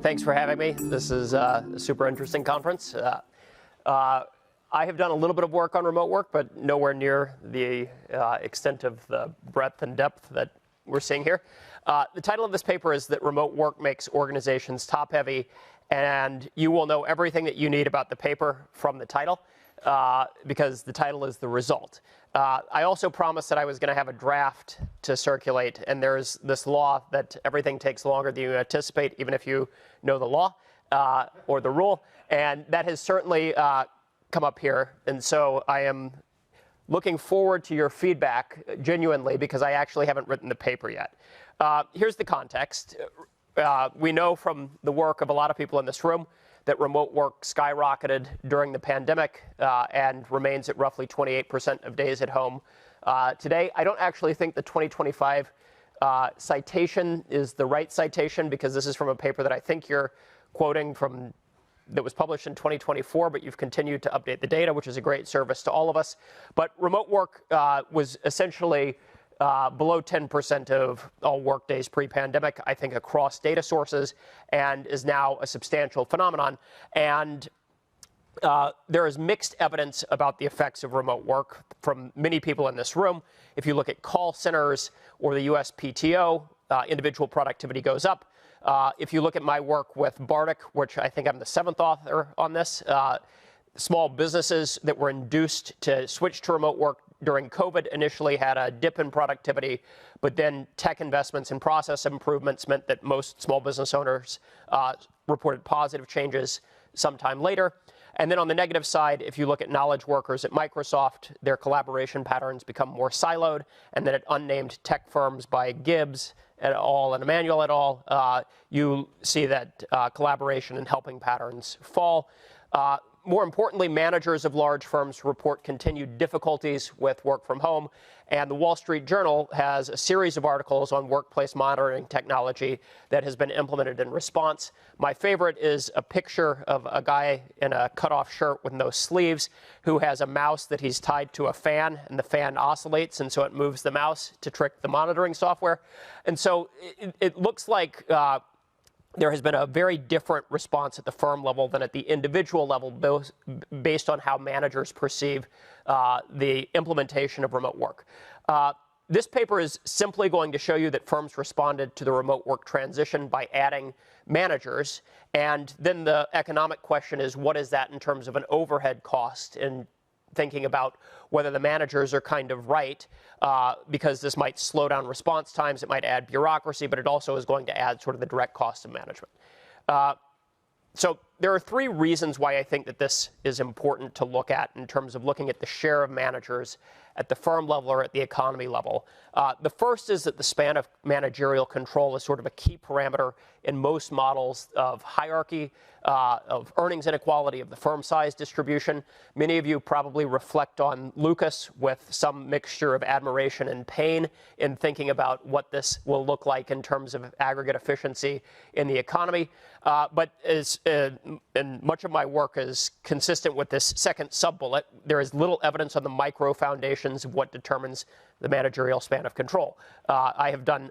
Thanks for having me. This is a super interesting conference. I have done a little bit of work on remote work, but nowhere near the extent of the breadth and depth that we're seeing here. The title of this paper is that remote work makes organizations top-heavy, and you will know everything that you need about the paper from the title, because the title is the result. I also promised that I was going to have a draft to circulate, and there's this law that everything takes longer than you anticipate, even if you know the law or the rule, and that has certainly come up here. And so I am looking forward to your feedback, genuinely, because I actually haven't written the paper yet. Here's the context. We know from the work of a lot of people in this room that remote work skyrocketed during the pandemic and remains at roughly 28% of days at home today. I don't actually think the 2025 citation is the right citation, because this is from a paper that I think you're quoting from that was published in 2024, but you've continued to update the data, which is a great service to all of us. But remote work was essentially below 10% of all work days pre-pandemic, I think, across data sources, and is now a substantial phenomenon. And there is mixed evidence about the effects of remote work from many people in this room. If you look at call centers or the USPTO, individual productivity goes up. If you look at my work with Bardic, which I think I'm the 7th author on this, small businesses that were induced to switch to remote work during COVID initially had a dip in productivity, but then tech investments and process improvements meant that most small business owners reported positive changes sometime later. And then on the negative side, if you look at knowledge workers at Microsoft, their collaboration patterns become more siloed, and then at unnamed tech firms by Gibbs et al. And Emmanuel et al., you see that collaboration and helping patterns fall. More importantly, managers of large firms report continued difficulties with work from home, and the Wall Street Journal has a series of articles on workplace monitoring technology that has been implemented in response. My favorite is a picture of a guy in a cutoff shirt with no sleeves who has a mouse that he's tied to a fan, and the fan oscillates, and so it moves the mouse to trick the monitoring software. And so it looks like there has been a very different response at the firm level than at the individual level, both based on how managers perceive the implementation of remote work. This paper is simply going to show you that firms responded to the remote work transition by adding managers. And then the economic question is, what is that in terms of an overhead cost? And thinking about whether the managers are kind of right, because this might slow down response times, it might add bureaucracy, but it also is going to add sort of the direct cost of management. So there are 3 reasons why I think that this is important to look at in terms of looking at the share of managers at the firm level or at the economy level. The first is that the span of managerial control is sort of a key parameter in most models of hierarchy, of earnings inequality, of the firm size distribution. Many of you probably reflect on Lucas with some mixture of admiration and pain in thinking about what this will look like in terms of aggregate efficiency in the economy. But and much of my work is consistent with this second sub-bullet. There is little evidence on the micro foundations of what determines the managerial span of control. I have done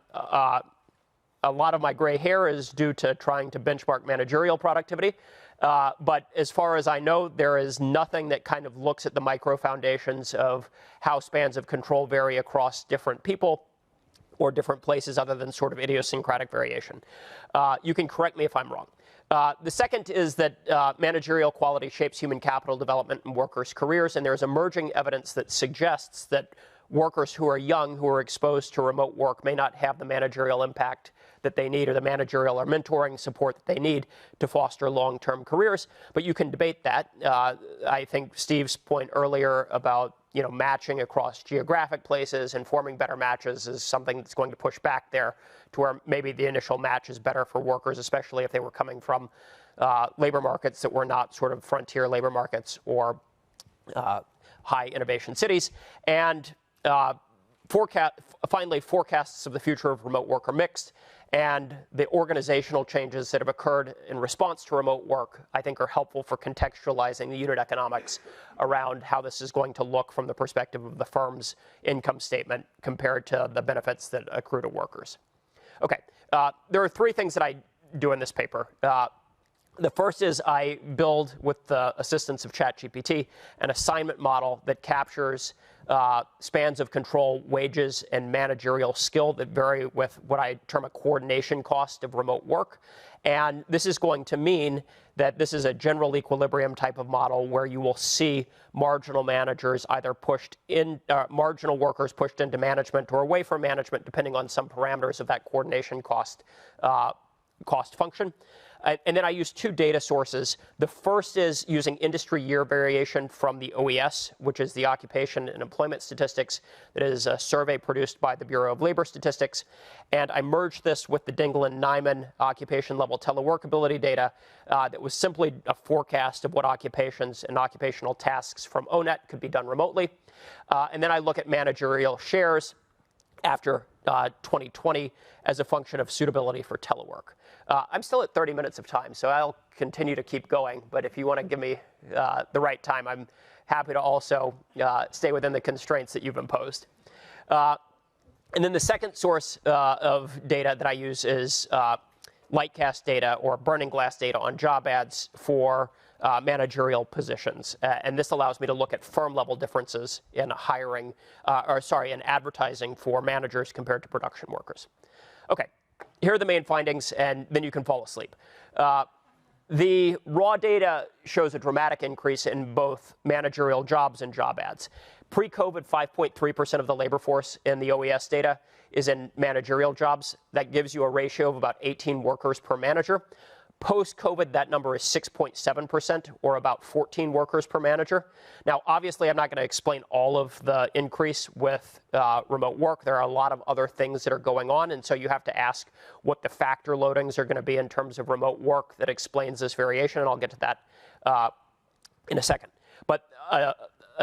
a lot of my gray hair is due to trying to benchmark managerial productivity. But as far as I know, there is nothing that kind of looks at the micro foundations of how spans of control vary across different people or different places other than sort of idiosyncratic variation. You can correct me if I'm wrong. The second is that managerial quality shapes human capital development and workers' careers, and there's emerging evidence that suggests that workers who are young, who are exposed to remote work, may not have the managerial impact that they need, or the managerial or mentoring support that they need to foster long-term careers. But you can debate that. I think Steve's point earlier about matching across geographic places and forming better matches is something that's going to push back there to where maybe the initial match is better for workers, especially if they were coming from labor markets that were not sort of frontier labor markets or high innovation cities. And finally, forecasts of the future of remote work are mixed, and the organizational changes that have occurred in response to remote work, I think, are helpful for contextualizing the unit economics around how this is going to look from the perspective of the firm's income statement compared to the benefits that accrue to workers. Okay, there are 3 things that I do in this paper. The first is I build, with the assistance of ChatGPT, an assignment model that captures spans of control, wages, and managerial skill that vary with what I term a coordination cost of remote work. And this is going to mean that this is a general equilibrium type of model where you will see marginal managers either pushed in, marginal workers pushed into management or away from management, depending on some parameters of that coordination cost function. And then I use two data sources. The first is using industry year variation from the OES, which is the Occupation and Employment Statistics. That is a survey produced by the Bureau of Labor Statistics. And I merged this with the Dingle and Nyman occupation level teleworkability data that was simply a forecast of what occupations and occupational tasks from ONET could be done remotely. And then I look at managerial shares after 2020 as a function of suitability for telework. I'm still at 30 minutes of time, so I'll continue to keep going. But if you want to give me the right time, I'm happy to also stay within the constraints that you've imposed. And then the second source of data that I use is Lightcast data or burning glass data on job ads for managerial positions. And this allows me to look at firm-level differences in hiring, in advertising for managers compared to production workers. Okay, here are the main findings, and then you can fall asleep. The raw data shows a dramatic increase in both managerial jobs and job ads. Pre-COVID, 5.3% of the labor force in the OES data is in managerial jobs. That gives you a ratio of about 18 workers per manager. Post-COVID, that number is 6.7%, or about 14 workers per manager. Now, obviously, I'm not going to explain all of the increase with remote work. There are a lot of other things that are going on, and so you have to ask what the factor loadings are going to be in terms of remote work that explains this variation, and I'll get to that in a second. But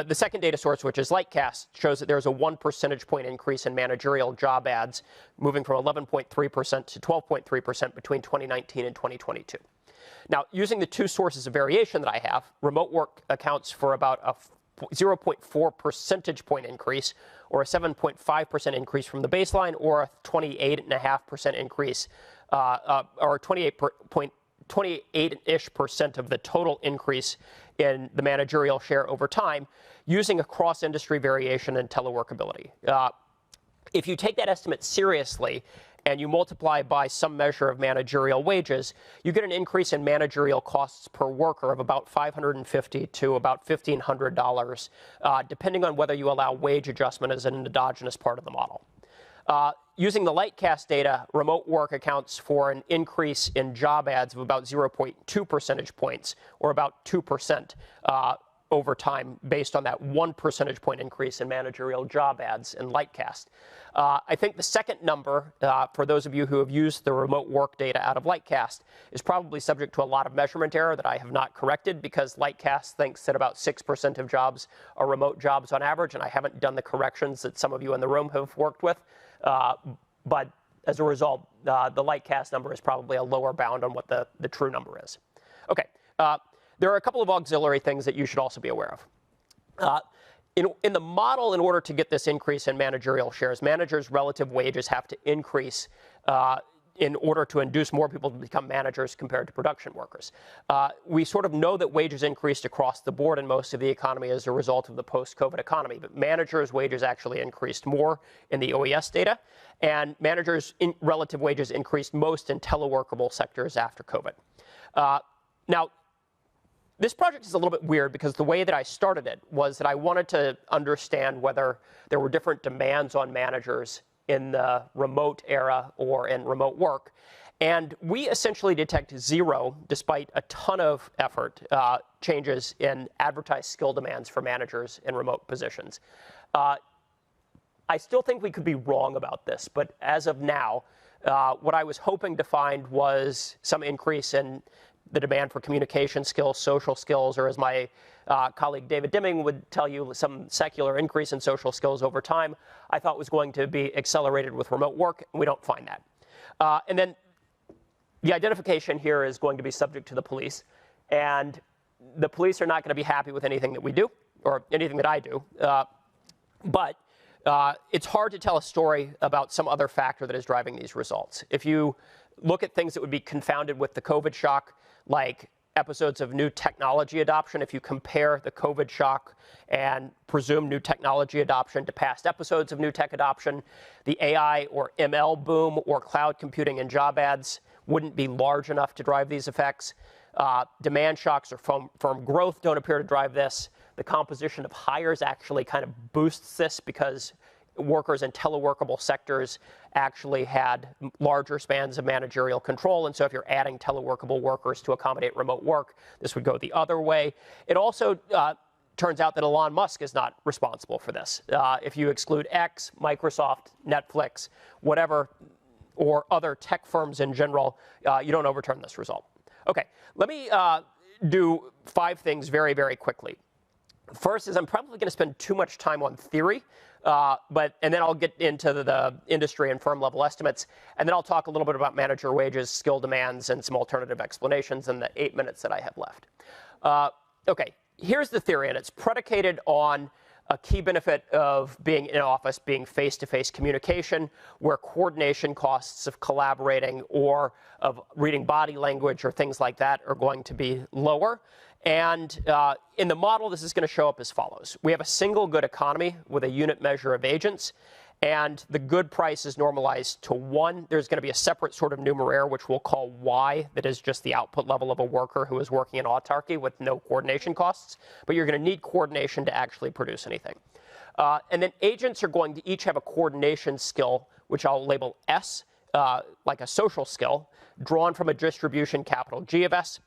the second data source, which is Lightcast, shows that there's a 1 percentage point increase in managerial job ads, moving from 11.3% to 12.3% between 2019 and 2022. Now, using the two sources of variation that I have, remote work accounts for about a 0.4 percentage point increase, or a 7.5% increase from the baseline, or a 28.5% increase, or 28-ish% of the total increase in the managerial share over time, using a cross-industry variation and teleworkability. If you take that estimate seriously and you multiply by some measure of managerial wages, you get an increase in managerial costs per worker of about $550 to about $1,500, depending on whether you allow wage adjustment as an endogenous part of the model. Using the Lightcast data, remote work accounts for an increase in job ads of about 0.2 percentage points, or about 2% over time, based on that 1 percentage point increase in managerial job ads in Lightcast. I think the second number, for those of you who have used the remote work data out of Lightcast, is probably subject to a lot of measurement error that I have not corrected, because Lightcast thinks that about 6% of jobs are remote jobs on average, and I haven't done the corrections that some of you in the room have worked with. But as a result, the Lightcast number is probably a lower bound on what the true number is. Okay, there are a couple of auxiliary things that you should also be aware of. In the model, in order to get this increase in managerial shares, managers' relative wages have to increase in order to induce more people to become managers compared to production workers. We sort of know that wages increased across the board in most of the economy as a result of the post-COVID economy, but managers' wages actually increased more in the OES data, and managers' relative wages increased most in teleworkable sectors after COVID. Now, this project is a little bit weird because the way that I started it was that I wanted to understand whether there were different demands on managers in the remote era or in remote work. And we essentially detect zero, despite a ton of effort, changes in advertised skill demands for managers in remote positions. I still think we could be wrong about this, but as of now, what I was hoping to find was some increase in the demand for communication skills, social skills, or as my colleague David Dimming would tell you, some secular increase in social skills over time, I thought was going to be accelerated with remote work, and we don't find that. And then the identification here is going to be subject to the police, and the police are not going to be happy with anything that we do, or anything that I do, but it's hard to tell a story about some other factor that is driving these results. If you look at things that would be confounded with the COVID shock, like episodes of new technology adoption. If you compare the COVID shock and presumed new technology adoption to past episodes of new tech adoption, the AI or ML boom or cloud computing and job ads wouldn't be large enough to drive these effects. Demand shocks or firm growth don't appear to drive this. The composition of hires actually kind of boosts this because workers in teleworkable sectors actually had larger spans of managerial control. And so if you're adding teleworkable workers to accommodate remote work, this would go the other way. It also turns out that Elon Musk is not responsible for this. If you exclude X, Microsoft, Netflix, whatever, or other tech firms in general, you don't overturn this result. Okay, let me do 5 things very, very quickly. First is I'm probably going to spend too much time on theory, and then I'll get into the industry and firm level estimates, and then I'll talk a little bit about manager wages, skill demands, and some alternative explanations in the 8 minutes that I have left. Okay, here's the theory, and it's predicated on a key benefit of being in office being face-to-face communication, where coordination costs of collaborating or of reading body language or things like that are going to be lower. And in the model, this is going to show up as follows. We have a single good economy with a unit measure of agents, and the good price is normalized to 1. There's going to be a separate sort of numeraire, which we'll call Y, that is just the output level of a worker who is working in autarky with no coordination costs. But you're going to need coordination to actually produce anything. And then agents are going to each have a coordination skill, which I'll label S, like a social skill, drawn from a distribution capital G of S.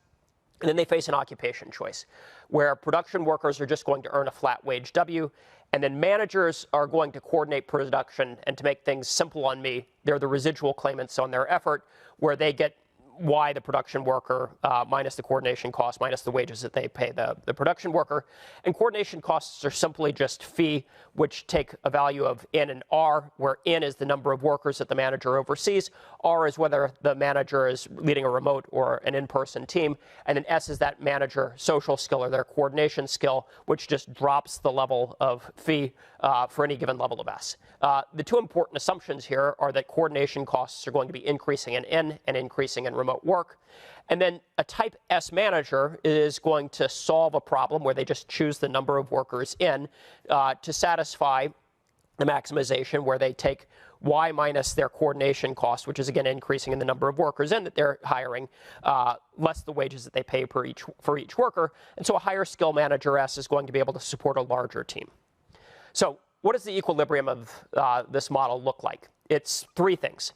And then they face an occupation choice, where production workers are just going to earn a flat wage W, and then managers are going to coordinate production. And to make things simple on me, they're the residual claimants on their effort, where they get Y, the production worker, minus the coordination cost, minus the wages that they pay the production worker. And coordination costs are simply just phi, which take a value of N and R, where N is the number of workers that the manager oversees, R is whether the manager is leading a remote or an in-person team, and then S is that manager social skill or their coordination skill, which just drops the level of phi for any given level of S. The 2 important assumptions here are that coordination costs are going to be increasing in N and increasing in remote work. And then a type S manager is going to solve a problem where they just choose the number of workers in to satisfy the maximization, where they take Y minus their coordination cost, which is again increasing in the number of workers in that they're hiring, less the wages that they pay for each worker. And so a higher skill manager S is going to be able to support a larger team. So what does the equilibrium of this model look like? It's 3 things.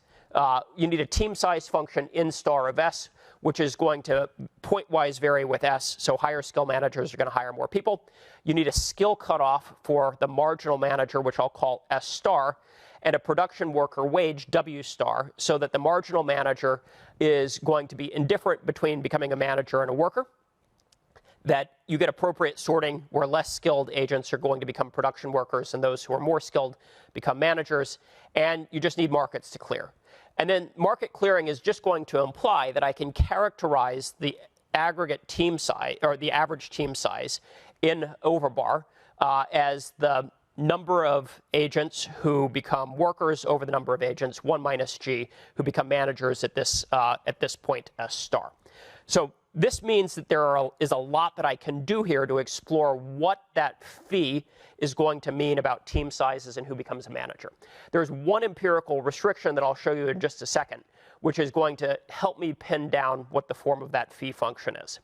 You need a team size function in star of S, which is going to point-wise vary with S, so higher skill managers are going to hire more people. You need a skill cutoff for the marginal manager, which I'll call S star, and a production worker wage W star, so that the marginal manager is going to be indifferent between becoming a manager and a worker. That you get appropriate sorting where less skilled agents are going to become production workers and those who are more skilled become managers, and you just need markets to clear. And then market clearing is just going to imply that I can characterize the aggregate team size, or the average team size in overbar as the number of agents who become workers over the number of agents, 1 minus G, who become managers at this point S star. So this means that there is a lot that I can do here to explore what that phi is going to mean about team sizes and who becomes a manager. There's one empirical restriction that I'll show you in just a second, which is going to help me pin down what the form of that phi function is.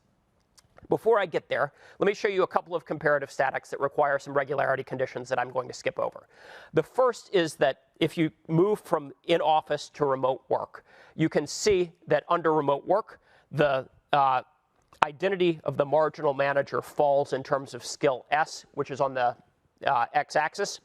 Before I get there, let me show you a couple of comparative statics that require some regularity conditions that I'm going to skip over. The first is that if you move from in-office to remote work, you can see that under remote work, the identity of the marginal manager falls in terms of skill S, which is on the x-axis,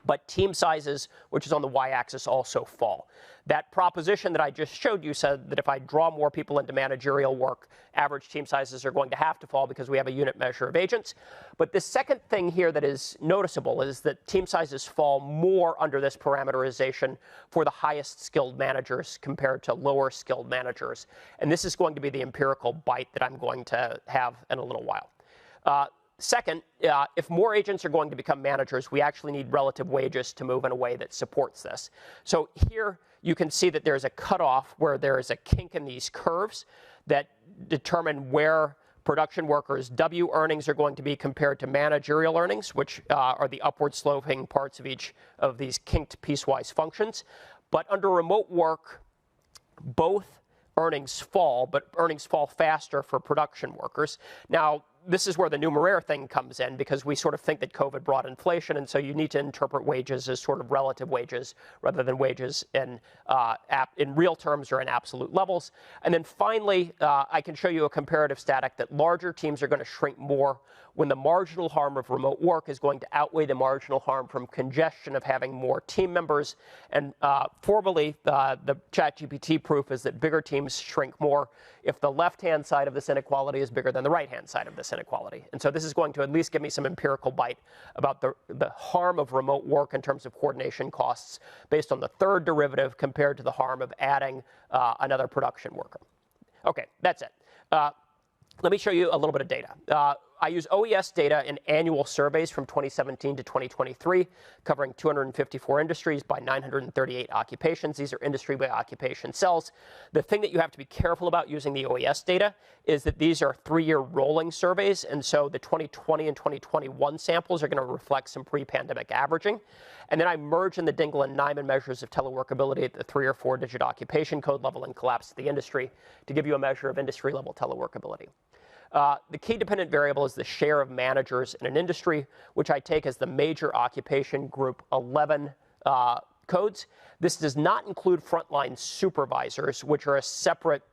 but team sizes, which is on the y-axis, also fall. That proposition that I just showed you said that if I draw more people into managerial work, average team sizes are going to have to fall because we have a unit measure of agents. But the second thing here that is noticeable is that team sizes fall more under this parameterization for the highest skilled managers compared to lower skilled managers. And this is going to be the empirical bite that I'm going to have in a little while. Second, if more agents are going to become managers, we actually need relative wages to move in a way that supports this. So here you can see that there's a cutoff where there is a kink in these curves that determine where production workers' W earnings are going to be compared to managerial earnings, which are the upward sloping parts of each of these kinked piecewise functions. But under remote work, both earnings fall, but earnings fall faster for production workers. Now, this is where the numeraire thing comes in, because we sort of think that COVID brought inflation, and so you need to interpret wages as sort of relative wages rather than wages in real terms or in absolute levels. And then finally, I can show you a comparative static that larger teams are going to shrink more when the marginal harm of remote work is going to outweigh the marginal harm from congestion of having more team members. And formally, the ChatGPT proof is that bigger teams shrink more if the left-hand side of this inequality is bigger than the right-hand side of this inequality. And so this is going to at least give me some empirical bite about the harm of remote work in terms of coordination costs based on the third derivative compared to the harm of adding another production worker. Okay, that's it. Let me show you a little bit of data. I use OES data in annual surveys from 2017 to 2023, covering 254 industries by 938 occupations. These are industry by occupation cells. The thing that you have to be careful about using the OES data is that these are 3-year rolling surveys, and so the 2020 and 2021 samples are going to reflect some pre-pandemic averaging. And then I merge in the Dingle and Nyman measures of teleworkability at the 3 or 4-digit occupation code level and collapse the industry to give you a measure of industry-level teleworkability. The key dependent variable is the share of managers in an industry, which I take as the major occupation group 11 codes. This does not include frontline supervisors, which are a separate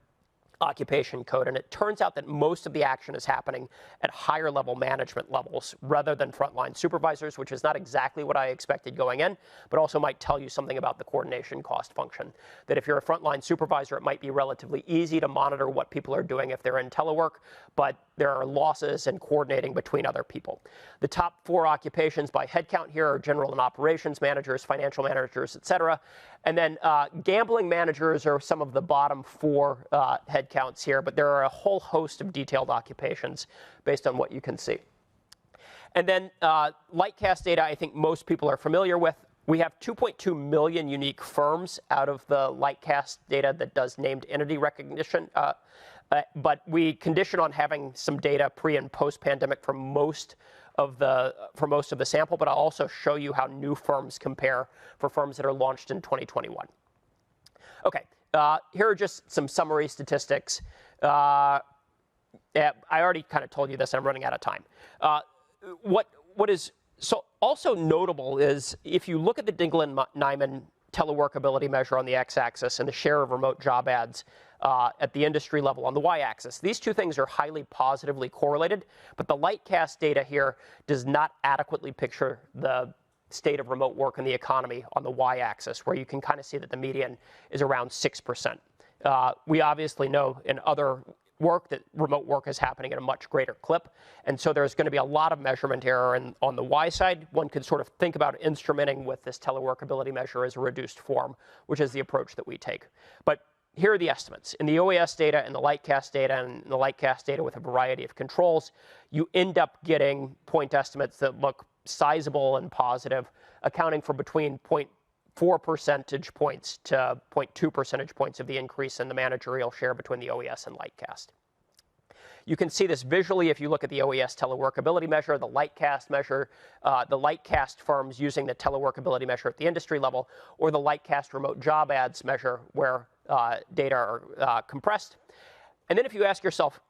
occupation code, and it turns out that most of the action is happening at higher level management levels rather than frontline supervisors, which is not exactly what I expected going in, but also might tell you something about the coordination cost function. That if you're a frontline supervisor, it might be relatively easy to monitor what people are doing if they're in telework, but there are losses in coordinating between other people. The top 4 occupations by headcount here are general and operations managers, financial managers, et cetera. And then gambling managers are some of the bottom 4 headcounts here, but there are a whole host of detailed occupations based on what you can see. And then Lightcast data, I think most people are familiar with. We have 2.2 million unique firms out of the Lightcast data that does named entity recognition. But we condition on having some data pre and post pandemic for most of the sample, but I'll also show you how new firms compare for firms that are launched in 2021. Okay, here are just some summary statistics. I already kind of told you this, I'm running out of time. What is so also notable is if you look at the Dingle and Nyman teleworkability measure on the x-axis and the share of remote job ads at the industry level on the y-axis. These two things are highly positively correlated, but the Lightcast data here does not adequately picture the state of remote work in the economy on the y-axis, where you can kind of see that the median is around 6%. We obviously know in other work that remote work is happening at a much greater clip, and so there's going to be a lot of measurement error. And on the Y side, one could sort of think about instrumenting with this teleworkability measure as a reduced form, which is the approach that we take. But here are the estimates. In the OES data and the Lightcast data and the Lightcast data with a variety of controls, you end up getting point estimates that look sizable and positive, accounting for between 0.4 percentage points to 0.2 percentage points of the increase in the managerial share between the OES and Lightcast. You can see this visually if you look at the OES teleworkability measure, the Lightcast measure, the Lightcast firms using the teleworkability measure at the industry level, or the Lightcast remote job ads measure where data are compressed. And then if you ask yourself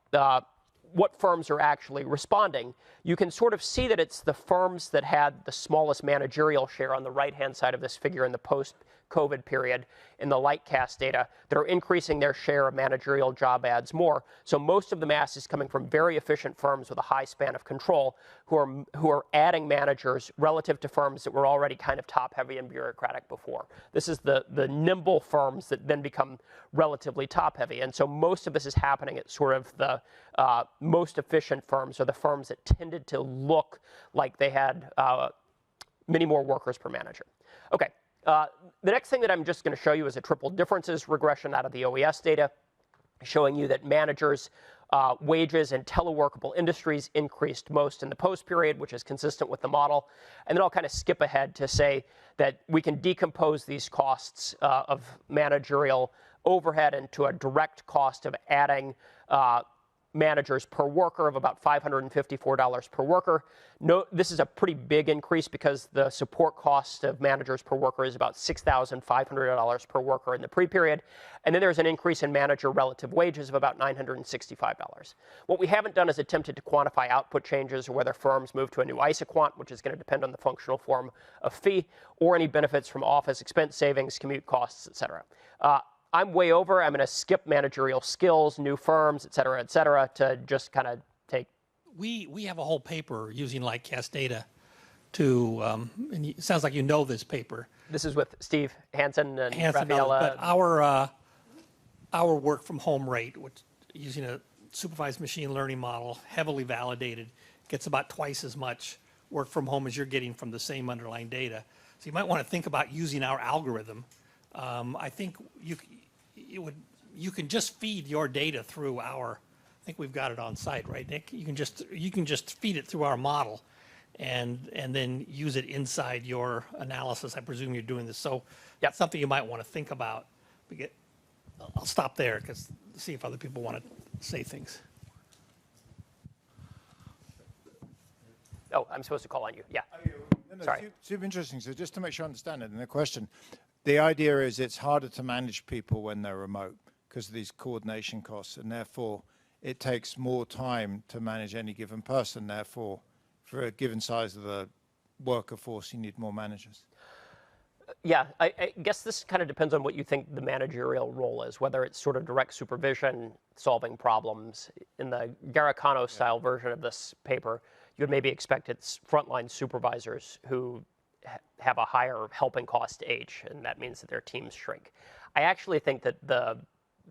what firms are actually responding, you can sort of see that it's the firms that had the smallest managerial share on the right-hand side of this figure in the post-COVID period in the Lightcast data that are increasing their share of managerial job ads more. So most of the mass is coming from very efficient firms with a high span of control who are adding managers relative to firms that were already kind of top-heavy and bureaucratic before. This is the nimble firms that then become relatively top-heavy. And so most of this is happening at sort of the most efficient firms, or the firms that tended to look like they had many more workers per manager. Okay, the next thing that I'm just going to show you is a triple differences regression out of the OES data. showing you that managers' wages in teleworkable industries increased most in the post period, which is consistent with the model. And then I'll kind of skip ahead to say that we can decompose these costs of managerial overhead into a direct cost of adding managers per worker of about $554 per worker. No, this is a pretty big increase because the support cost of managers per worker is about $6,500 per worker in the pre-period. And then there's an increase in manager relative wages of about $965. What we haven't done is attempted to quantify output changes or whether firms move to a new isoquant, which is going to depend on the functional form of fee, or any benefits from office expense savings, commute costs, et cetera. I'm way over. I'm going to skip managerial skills, new firms, et cetera, to just kind of take. We have a whole paper using Lightcast data to, and it sounds like you know this paper. This is with Steve Hansen and Hansen, Raffaella. But our work from home rate, which using a supervised machine learning model, heavily validated, gets about twice as much work from home as you're getting from the same underlying data. So you might want to think about using our algorithm. I think you can just feed your data through our, I think we've got it on site, right, Nick? You can just feed it through our model and then use it inside your analysis. I presume you're doing this. So that's something you might want to think about. I'll stop there because see if other people want to say things. Oh, I'm supposed to call on you. Yeah. No, Sorry. Super interesting. So just to make sure I understand it in the question, the idea is it's harder to manage people when they're remote because of these coordination costs, and therefore it takes more time to manage any given person. Therefore, for a given size of the worker force, you need more managers. Yeah, I guess this kind of depends on what you think the managerial role is, whether it's sort of direct supervision, solving problems. In the Garicano style version of this paper, you would maybe expect it's frontline supervisors who have a higher helping cost age, and that means that their teams shrink. I actually think that the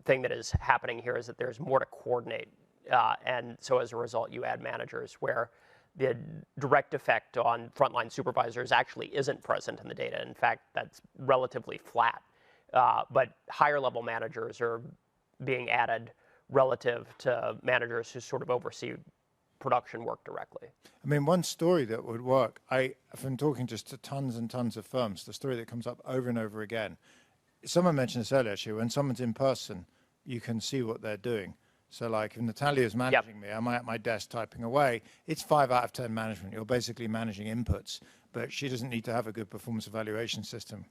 thing that is happening here is that there's more to coordinate, and so as a result, you add managers where the direct effect on frontline supervisors actually isn't present in the data. In fact, that's relatively flat. But higher level managers are being added relative to managers who sort of oversee production work directly. I mean, one story that would work, I've been talking just to tons and tons of firms, the story that comes up over and over again. Someone mentioned this earlier, actually, when someone's in person, you can see what they're doing. So like if Natalia's managing me, I'm at my desk typing away, it's 5 out of 10 management. You're basically managing inputs, but she doesn't need to have a good performance evaluation system.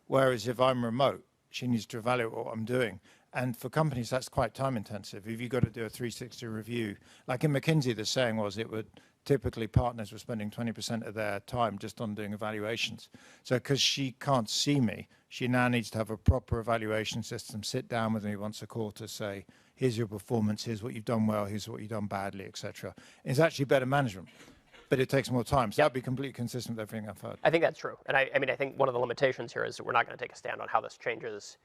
Whereas if I'm remote, she needs to evaluate what I'm doing. And for companies, that's quite time intensive. If you've got to do a 360 review, like in McKinsey, the saying was it would typically partners were spending 20% of their time just on doing evaluations. So because she can't see me, she now needs to have a proper evaluation system, sit down with me once a quarter, say, here's your performance, here's what you've done well, here's what you've done badly, etc. It's actually better management, but it takes more time. So that'd be completely consistent with everything I've heard. I think that's true. And I mean, I think one of the limitations here is that we're not going to take a stand on how this changes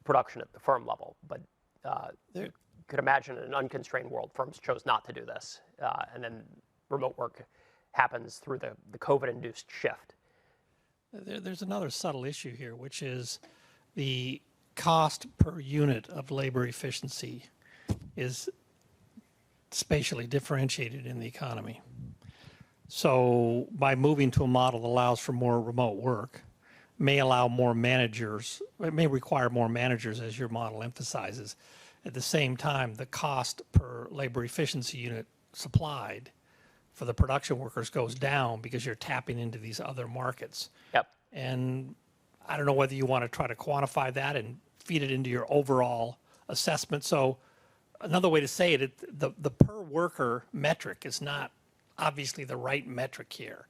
production at the firm level. But you could imagine in an unconstrained world, firms chose not to do this. And then remote work happens through the COVID-induced shift. There's another subtle issue here, which is the cost per unit of labor efficiency is spatially differentiated in the economy. So by moving to a model that allows for more remote work, may allow more managers, it may require more managers as your model emphasizes. At the same time, the cost per labor efficiency unit supplied for the production workers goes down because you're tapping into these other markets. Yep. And I don't know whether you want to try to quantify that and feed it into your overall assessment. So another way to say it, the per worker metric is not obviously the right metric here.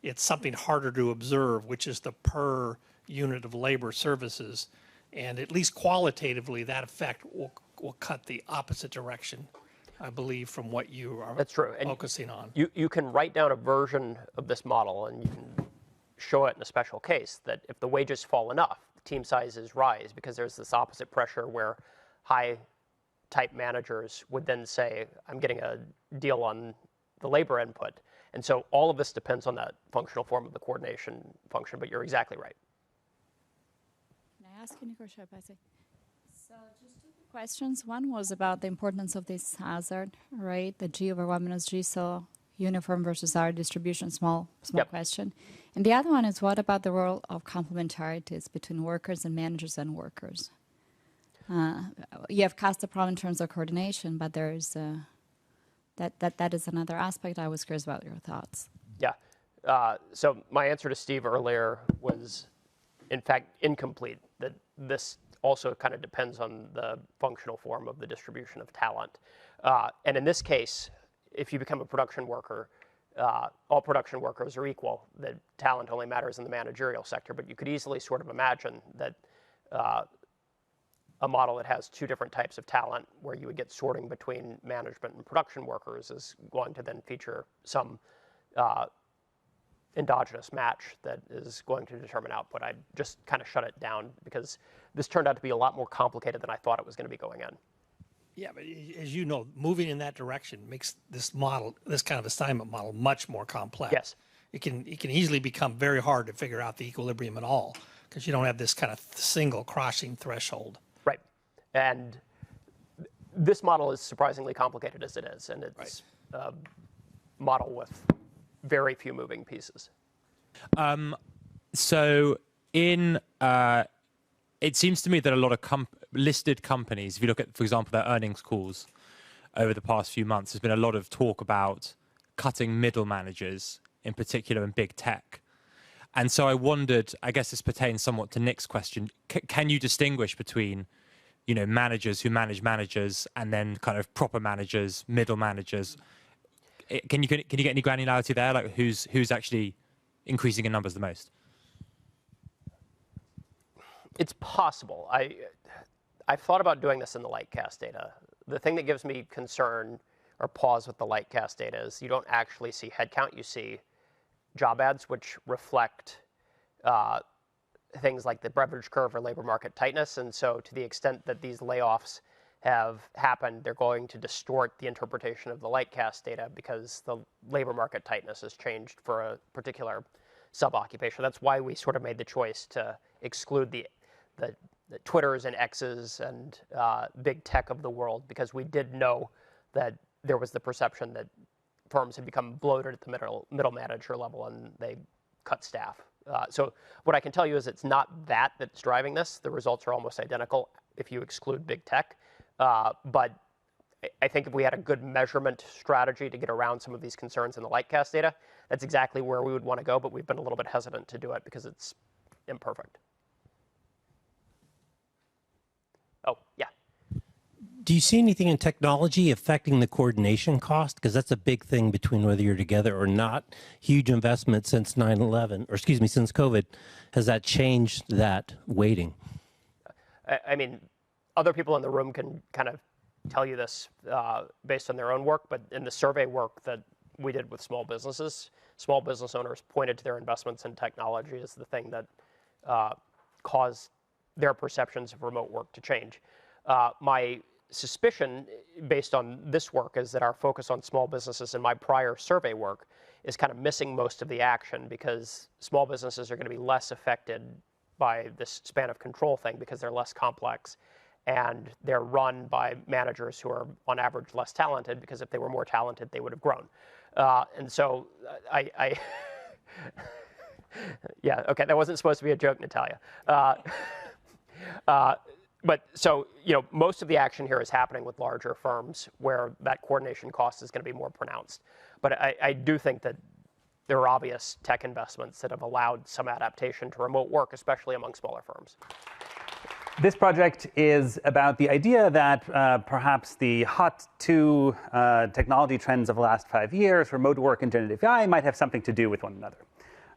It's something harder to observe, which is the per unit of labor services. And at least qualitatively, that effect will cut the opposite direction, I believe, from what you are focusing on. You can write down a version of this model and you can show it in a special case that if the wages fall enough, the team sizes rise because there's this opposite pressure where high type managers would then say, I'm getting a deal on the labor input. And so all of this depends on that functional form of the coordination function, but you're exactly right. Can I ask you, Nick, or should I pass it? So just two quick questions. One was about the importance of this hazard, right? The G over 1 minus G, so uniform versus R distribution, small Yep. question. And the other one is, what about the role of complementarities between workers and managers and workers? You have cast the problem in terms of coordination, but there's that is another aspect. I was curious about your thoughts. Yeah. So my answer to Steve earlier was, in fact, incomplete. That this also kind of depends on the functional form of the distribution of talent. And in this case, if you become a production worker, all production workers are equal. The talent only matters in the managerial sector. But you could easily sort of imagine that a model that has two different types of talent, where you would get sorting between management and production workers, is going to then feature some endogenous match that is going to determine output. I just kind of shut it down because this turned out to be a lot more complicated than I thought it was going to be going in. Yeah, but as you know, moving in that direction makes this model, this kind of assignment model, much more complex. Yes. It can easily become very hard to figure out the equilibrium at all, because you don't have this kind of single crossing threshold. Right. And this model is surprisingly complicated as it is, and it's a model with very few moving pieces. So it seems to me that a lot of listed companies, if you look at, for example, their earnings calls over the past few months, there's been a lot of talk about cutting middle managers, in particular in big tech. And so I wondered, I guess this pertains somewhat to Nick's question, can you distinguish between, managers who manage managers and then kind of proper managers, middle managers? Can you get any granularity there, like who's actually increasing in numbers the most? It's possible. I've thought about doing this in the Lightcast data. The thing that gives me concern or pause with the Lightcast data is you don't actually see headcount. You see job ads, which reflect things like the Beveridge curve or labor market tightness. And so to the extent that these layoffs have happened, they're going to distort the interpretation of the Lightcast data because the labor market tightness has changed for a particular sub-occupation. That's why we sort of made the choice to exclude the Twitters and X's and big tech of the world, because we did know that there was the perception that firms had become bloated at the middle manager level and they cut staff. So what I can tell you is it's not that's driving this. The results are almost identical if you exclude big tech. But I think if we had a good measurement strategy to get around some of these concerns in the Lightcast data, that's exactly where we would want to go, but we've been a little bit hesitant to do it because it's imperfect. Oh, yeah. Do you see anything in technology affecting the coordination cost? Because that's a big thing between whether you're together or not. Huge investment since 9/11, or excuse me, since COVID. Has that changed that weighting? I mean, other people in the room can kind of tell you this based on their own work, but in the survey work that we did with small businesses, small business owners pointed to their investments in technology as the thing that caused their perceptions of remote work to change. My suspicion, based on this work, is that our focus on small businesses in my prior survey work is kind of missing most of the action, because small businesses are going to be less affected by this span of control thing because they're less complex and they're run by managers who are on average less talented, because if they were more talented, they would have grown. And so I yeah, okay, that wasn't supposed to be a joke, Natalia. But so, most of the action here is happening with larger firms where that coordination cost is going to be more pronounced. But I do think that there are obvious tech investments that have allowed some adaptation to remote work, especially among smaller firms. This project is about the idea that perhaps the hot two technology trends of the last 5 years, remote work and generative AI, might have something to do with one another.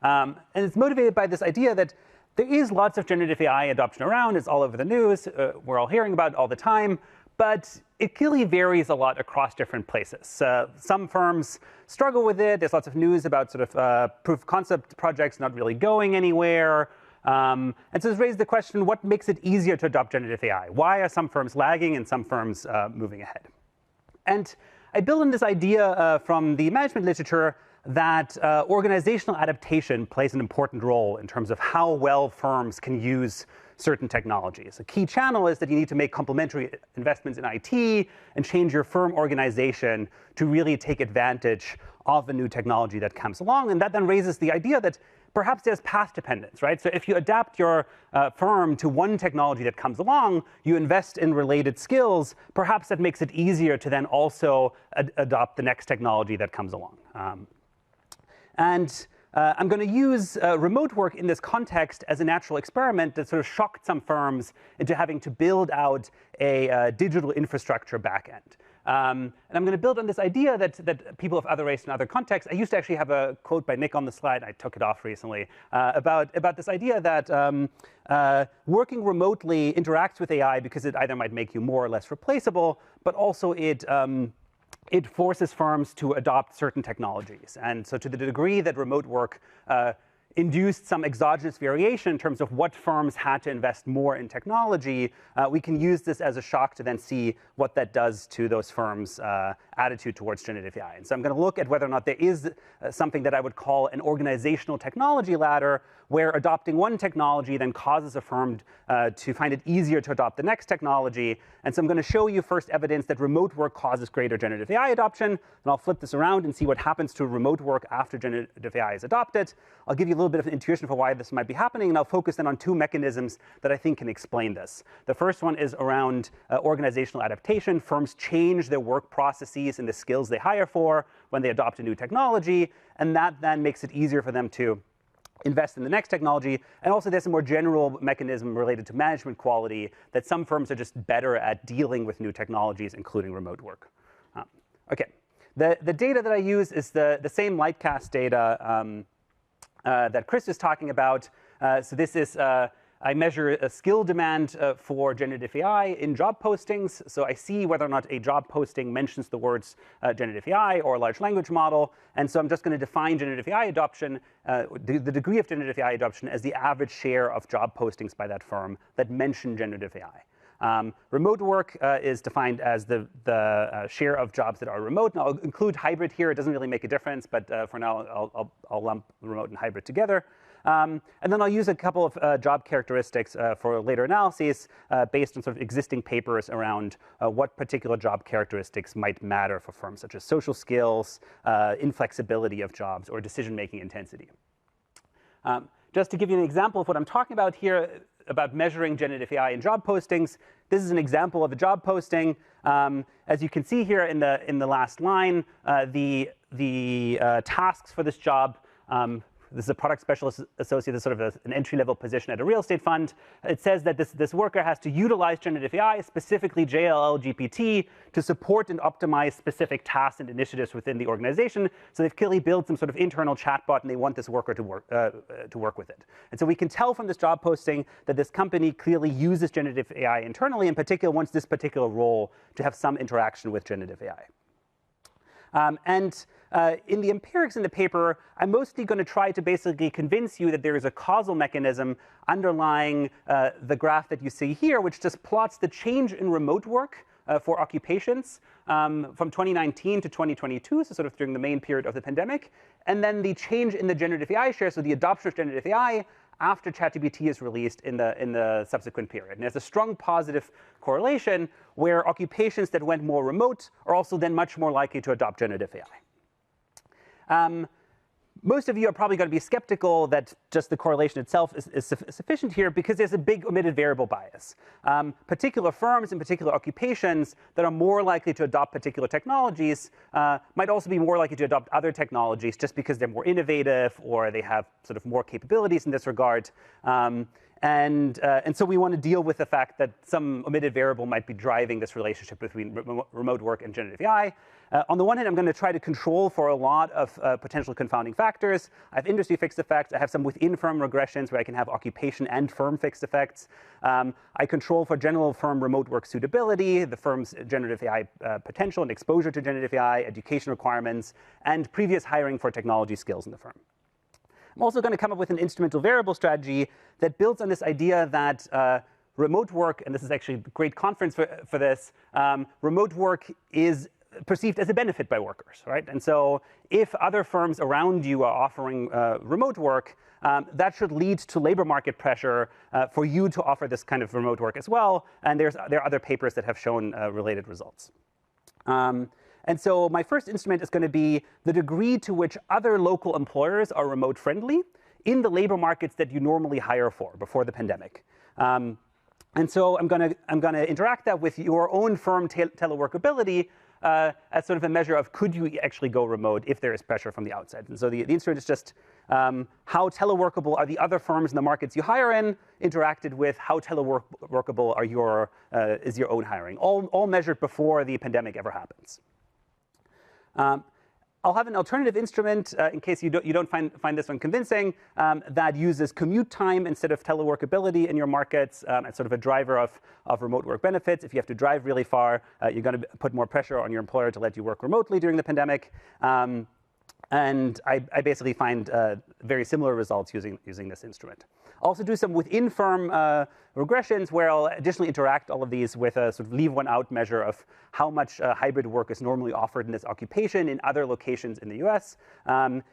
And it's motivated by this idea that there is lots of generative AI adoption around. It's all over the news. We're all hearing about it all the time. But it clearly varies a lot across different places. Some firms struggle with it. There's lots of news about sort of proof of concept projects not really going anywhere. And so it's raised the question, what makes it easier to adopt generative AI? Why are some firms lagging and some firms moving ahead? And I build on this idea from the management literature that organizational adaptation plays an important role in terms of how well firms can use certain technologies. A key channel is that you need to make complementary investments in IT and change your firm organization to really take advantage of a new technology that comes along. And that then raises the idea that perhaps there's path dependence, right? So if you adapt your firm to one technology that comes along, you invest in related skills, perhaps that makes it easier to then also adopt the next technology that comes along. I'm going to use remote work in this context as a natural experiment that sort of shocked some firms into having to build out a digital infrastructure backend. And I'm going to build on this idea that people of other race and other contexts. I used to actually have a quote by Nick on the slide. I took it off recently about this idea that working remotely interacts with AI because it either might make you more or less replaceable, but also it forces firms to adopt certain technologies. And so to the degree that remote work induced some exogenous variation in terms of what firms had to invest more in technology, we can use this as a shock to then see what that does to those firms' attitude towards generative AI. And so I'm going to look at whether or not there is something that I would call an organizational technology ladder, where adopting one technology then causes a firm to find it easier to adopt the next technology. And so I'm going to show you first evidence that remote work causes greater generative AI adoption. And I'll flip this around and see what happens to remote work after generative AI is adopted. I'll give you a little bit of an intuition for why this might be happening, and I'll focus then on two mechanisms that I think can explain this. The first one is around organizational adaptation. Firms change their work processes and the skills they hire for when they adopt a new technology, and that then makes it easier for them to invest in the next technology. And also there's a more general mechanism related to management quality, that some firms are just better at dealing with new technologies, including remote work. OK, the data that I use is the same Lightcast data that Chris is talking about. So this is, I measure a skill demand for generative AI in job postings. So I see whether or not a job posting mentions the words generative AI or large language model. And so I'm just going to define generative AI adoption, the degree of generative AI adoption, as the average share of job postings by that firm that mention generative AI. Remote work is defined as the share of jobs that are remote. Now, I'll include hybrid here. It doesn't really make a difference, but for now, I'll lump remote and hybrid together. And then I'll use a couple of job characteristics for later analyses based on sort of existing papers around what particular job characteristics might matter for firms, such as social skills, inflexibility of jobs, or decision-making intensity. Just to give you an example of what I'm talking about here, about measuring generative AI in job postings, this is an example of a job posting. As you can see here in the last line, the tasks for this job. This is a product specialist associate, sort of an entry-level position at a real estate fund. It says that this worker has to utilize generative AI, specifically JLL GPT, to support and optimize specific tasks and initiatives within the organization. So they've clearly built some sort of internal chatbot, and they want this worker to work with it. And so we can tell from this job posting that this company clearly uses generative AI internally, in particular wants this particular role to have some interaction with generative AI. In the empirics in the paper, I'm mostly going to try to basically convince you that there is a causal mechanism underlying the graph that you see here, which just plots the change in remote work for occupations from 2019 to 2022, so sort of during the main period of the pandemic, and then the change in the generative AI share, so the adoption of generative AI after ChatGPT is released in the subsequent period. And there's a strong positive correlation where occupations that went more remote are also then much more likely to adopt generative AI. Most of you are probably going to be skeptical that just the correlation itself is sufficient here, because there's a big omitted variable bias. Particular firms and particular occupations that are more likely to adopt particular technologies might also be more likely to adopt other technologies just because they're more innovative or they have sort of more capabilities in this regard. And so we want to deal with the fact that some omitted variable might be driving this relationship between remote work and generative AI. On the one hand, I'm going to try to control for a lot of potential confounding factors. I have industry fixed effects. I have some within firm regressions where I can have occupation and firm fixed effects. I control for general firm remote work suitability, the firm's generative AI potential and exposure to generative AI, education requirements, and previous hiring for technology skills in the firm. I'm also going to come up with an instrumental variable strategy that builds on this idea that remote work, and this is actually a great conference for this, remote work is perceived as a benefit by workers, right? And so if other firms around you are offering remote work, that should lead to labor market pressure for you to offer this kind of remote work as well. And there are other papers that have shown related results. And so my first instrument is going to be the degree to which other local employers are remote friendly in the labor markets that you normally hire for before the pandemic. And so I'm going to interact that with your own firm teleworkability as sort of a measure of could you actually go remote if there is pressure from the outside. And so the instrument is just how teleworkable are the other firms in the markets you hire in interacted with how teleworkable are is your own hiring, all measured before the pandemic ever happens. I'll have an alternative instrument in case you don't find this one convincing that uses commute time instead of teleworkability in your markets as sort of a driver of remote work benefits. If you have to drive really far, you're going to put more pressure on your employer to let you work remotely during the pandemic. And I basically find very similar results using this instrument. I'll also do some within firm regressions where I'll additionally interact all of these with a sort of leave one out measure of how much hybrid work is normally offered in this occupation in other locations in the US in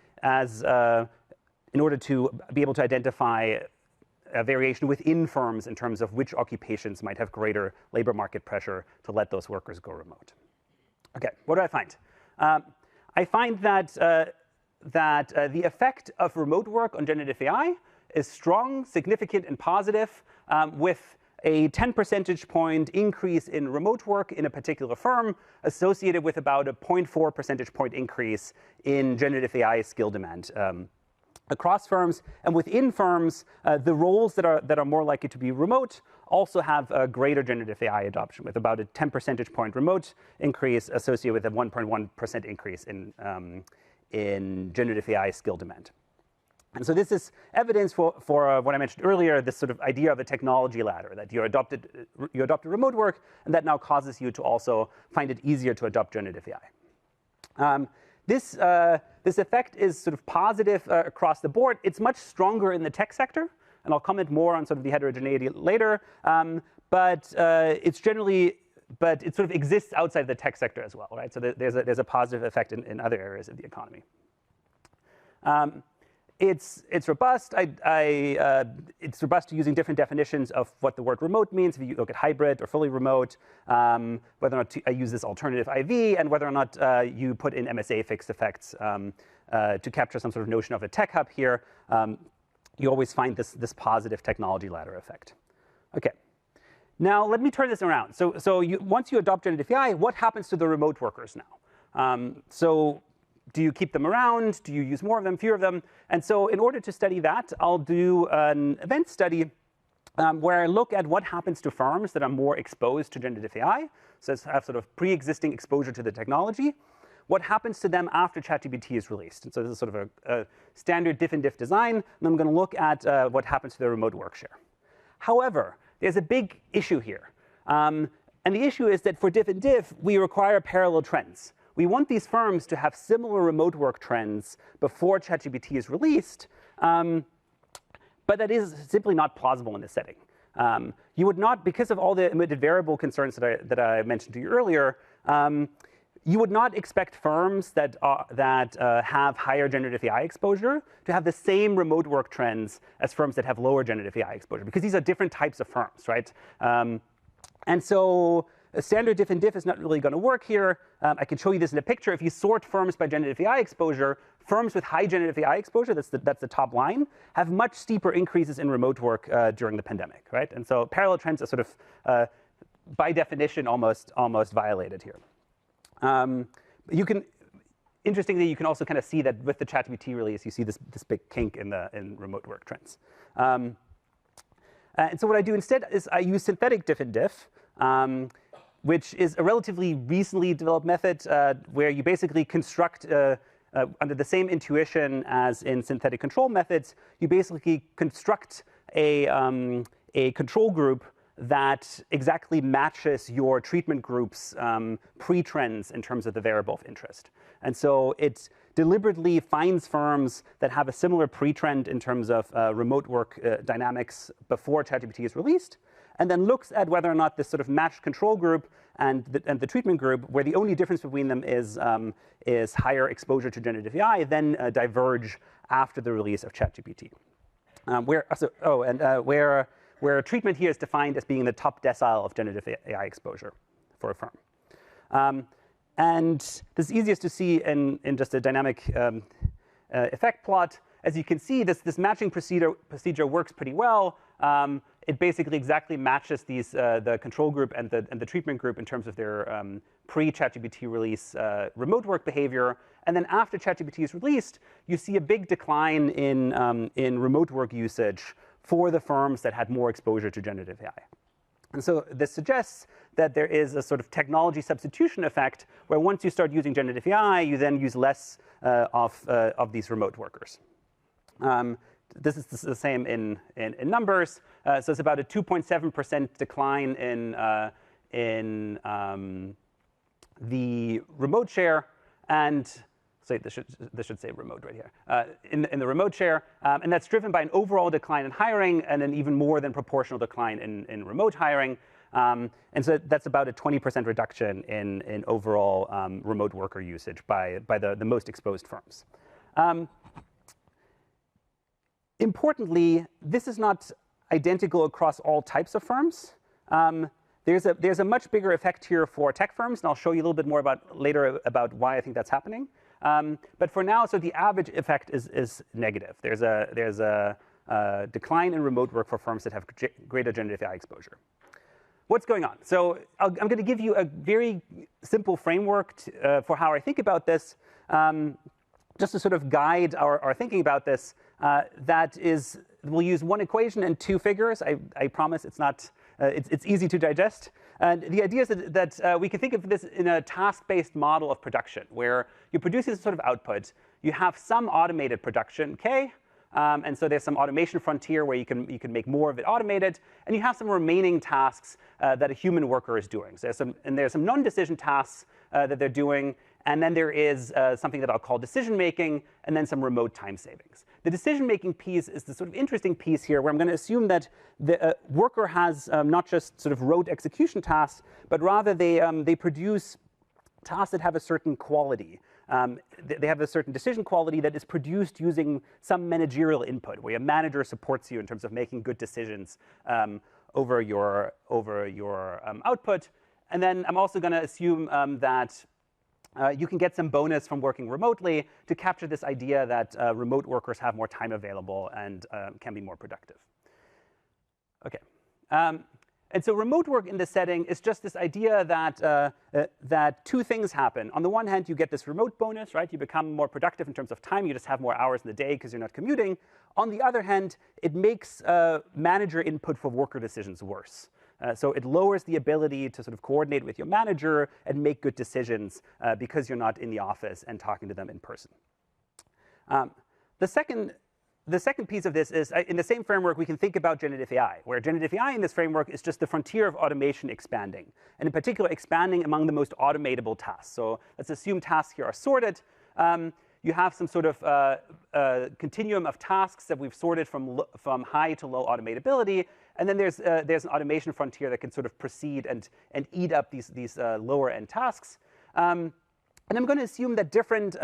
order to be able to identify a variation within firms in terms of which occupations might have greater labor market pressure to let those workers go remote. Okay, what do I find? I find that the effect of remote work on generative AI is strong, significant, and positive, with a 10 percentage point increase in remote work in a particular firm associated with about a 0.4 percentage point increase in generative AI skill demand across firms. And within firms, the roles that are more likely to be remote also have a greater generative AI adoption, with about a 10 percentage point remote increase associated with a 1.1% increase in generative AI skill demand. And so this is evidence for what I mentioned earlier, this sort of idea of a technology ladder, that you adopted remote work, and that now causes you to also find it easier to adopt generative AI. This effect is sort of positive across the board. It's much stronger in the tech sector, and I'll comment more on sort of the heterogeneity later. But it sort of exists outside the tech sector as well, right? So there's a positive effect in other areas of the economy. It's robust. It's robust to using different definitions of what the word remote means. If you look at hybrid or fully remote, whether or not I use this alternative IV, and whether or not you put in MSA fixed effects to capture some sort of notion of a tech hub here, you always find this positive technology ladder effect. Okay. Now let me turn this around. So once you adopt generative AI, what happens to the remote workers now? So do you keep them around? Do you use more of them, fewer of them? And so in order to study that, I'll do an event study where I look at what happens to firms that are more exposed to generative AI, so have sort of pre-existing exposure to the technology. What happens to them after ChatGPT is released? And so this is sort of a standard diff and diff design, and I'm going to look at what happens to their remote work share. However, there's a big issue here. And the issue is that for diff and diff, we require parallel trends. We want these firms to have similar remote work trends before ChatGPT is released, but that is simply not plausible in this setting. You would not, because of all the emitted variable concerns that I mentioned to you earlier, you would not expect firms that have higher generative AI exposure to have the same remote work trends as firms that have lower generative AI exposure, because these are different types of firms, right? And so a standard diff and diff is not really going to work here. I can show you this in a picture. If you sort firms by generative AI exposure, firms with high generative AI exposure, that's the top line, have much steeper increases in remote work during the pandemic, right? And so parallel trends are sort of, by definition, almost violated here. Interestingly, you can also kind of see that with the ChatGPT release, you see this big kink in remote work trends. And so what I do instead is I use synthetic diff and diff, which is a relatively recently developed method where you basically construct, under the same intuition as in synthetic control methods, you basically construct a control group that exactly matches your treatment group's pre-trends in terms of the variable of interest. And so it deliberately finds firms that have a similar pre-trend in terms of remote work dynamics before ChatGPT is released, and then looks at whether or not this sort of matched control group and the treatment group, where the only difference between them is higher exposure to generative AI, then diverge after the release of ChatGPT. Where treatment here is defined as being the top decile of generative AI exposure for a firm. And this is easiest to see in just a dynamic effect plot. As you can see, this matching procedure works pretty well. It basically exactly matches the control group and the treatment group in terms of their pre-ChatGPT release remote work behavior. And then after ChatGPT is released, you see a big decline in remote work usage for the firms that had more exposure to generative AI. And so this suggests that there is a sort of technology substitution effect where once you start using generative AI, you then use less of these remote workers. This is the same in numbers. So it's about a 2.7% decline in the remote share, and so this should say remote right here, in the remote share, and that's driven by an overall decline in hiring and an even more than proportional decline in remote hiring. And so that's about a 20% reduction in overall remote worker usage by the most exposed firms. Importantly, this is not identical across all types of firms. There's a much bigger effect here for tech firms, and I'll show you a little bit more later about why I think that's happening. But for now, so the average effect is negative. There's a decline in remote work for firms that have greater generative AI exposure. What's going on? So I'm going to give you a very simple framework for how I think about this, just to sort of guide our thinking about this. We'll use one equation and two figures. I promise it's not. It's easy to digest. And the idea is that we can think of this in a task-based model of production, where you're producing this sort of output. You have some automated production, K, and so there's some automation frontier where you can make more of it automated, and you have some remaining tasks that a human worker is doing. So there's some non-decision tasks that they're doing, and then there is something that I'll call decision-making, and then some remote time savings. The decision-making piece is the sort of interesting piece here, where I'm going to assume that the worker has not just sort of rote execution tasks, but rather they produce tasks that have a certain quality. They have a certain decision quality that is produced using some managerial input, where a manager supports you in terms of making good decisions over your output. And then I'm also going to assume that you can get some bonus from working remotely to capture this idea that remote workers have more time available and can be more productive. OK. And so remote work in this setting is just this idea that two things happen. On the one hand, you get this remote bonus, right? You become more productive in terms of time. You just have more hours in the day because you're not commuting. On the other hand, it makes manager input for worker decisions worse. So it lowers the ability to sort of coordinate with your manager and make good decisions because you're not in the office and talking to them in person. The second piece of this is, in the same framework, we can think about generative AI, where generative AI in this framework is just the frontier of automation expanding, and in particular, expanding among the most automatable tasks. So let's assume tasks here are sorted. You have some sort of continuum of tasks that we've sorted from high to low automatability. And then there's an automation frontier that can sort of proceed and eat up these lower end tasks. And I'm going to assume that different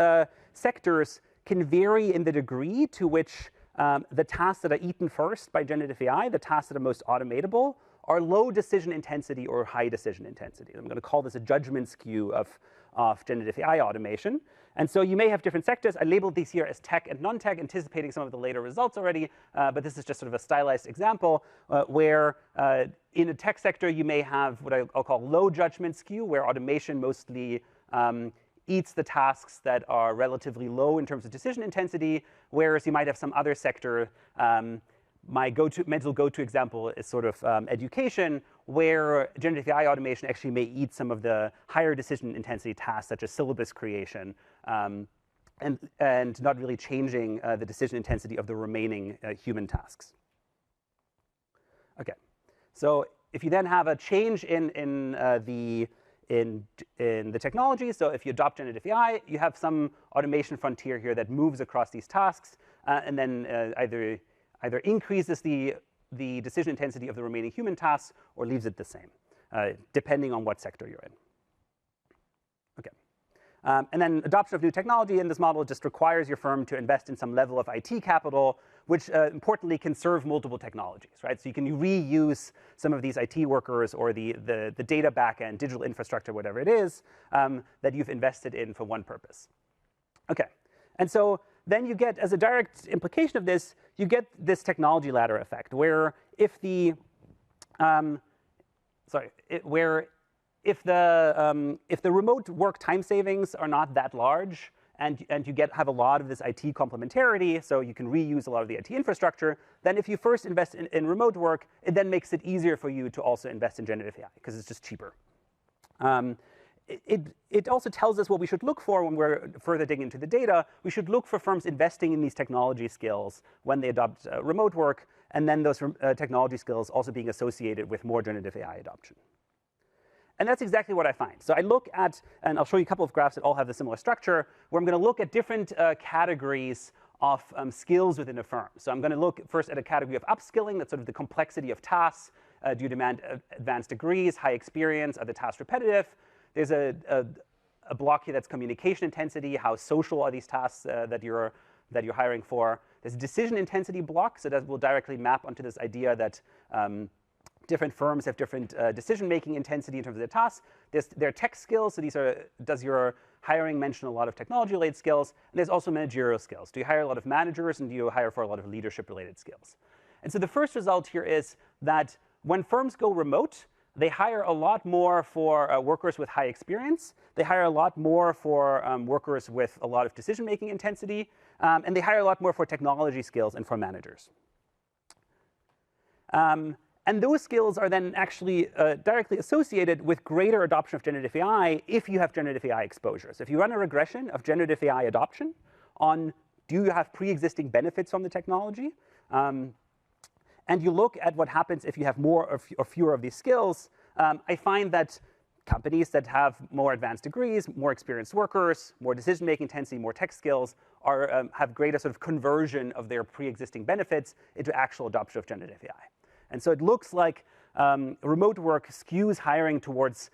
sectors can vary in the degree to which the tasks that are eaten first by generative AI, the tasks that are most automatable, are low decision intensity or high decision intensity. I'm going to call this a judgment skew of generative AI automation. And so you may have different sectors. I labeled these here as tech and non-tech, anticipating some of the later results already. But this is just sort of a stylized example where in a tech sector, you may have what I'll call low judgment skew, where automation mostly eats the tasks that are relatively low in terms of decision intensity, whereas you might have some other sector. My mental go-to example is sort of education, where generative AI automation actually may eat some of the higher decision intensity tasks, such as syllabus creation, and not really changing the decision intensity of the remaining human tasks. OK, so if you then have a change in the technology, so if you adopt generative AI, you have some automation frontier here that moves across these tasks, and then either increases the the decision intensity of the remaining human tasks or leaves it the same, depending on what sector you're in. Okay. And then adoption of new technology in this model just requires your firm to invest in some level of IT capital, which importantly can serve multiple technologies, right? So you can reuse some of these IT workers or the data backend, digital infrastructure, whatever it is, that you've invested in for one purpose. Okay, and so then you get, as a direct implication of this, you get this technology ladder effect, where if the if the remote work time savings are not that large, and you have a lot of this IT complementarity, so you can reuse a lot of the IT infrastructure, then if you first invest in remote work, it then makes it easier for you to also invest in generative AI, because it's just cheaper. It also tells us what we should look for when we're further digging into the data. We should look for firms investing in these technology skills when they adopt remote work, and then those technology skills also being associated with more generative AI adoption. And that's exactly what I find. So I look at, and I'll show you a couple of graphs that all have a similar structure, where I'm going to look at different categories of skills within a firm. So I'm going to look first at a category of upskilling, that's sort of the complexity of tasks. Do you demand advanced degrees, high experience, are the tasks repetitive? There's a block here that's communication intensity, how social are these tasks that you're hiring for. There's a decision intensity block, so that will directly map onto this idea that different firms have different decision-making intensity in terms of their tasks. There are tech skills, so these are, does your hiring mention a lot of technology-related skills? And there's also managerial skills. Do you hire a lot of managers, and do you hire for a lot of leadership-related skills? And so the first result here is that when firms go remote, they hire a lot more for workers with high experience. They hire a lot more for workers with a lot of decision-making intensity. And they hire a lot more for technology skills and for managers. And those skills are then actually directly associated with greater adoption of generative AI if you have generative AI exposure. So if you run a regression of generative AI adoption on do you have pre-existing benefits from the technology, and you look at what happens if you have more or fewer of these skills, I find that companies that have more advanced degrees, more experienced workers, more decision-making intensity, more tech skills, have greater sort of conversion of their pre-existing benefits into actual adoption of generative AI. And so it looks like remote work skews hiring towards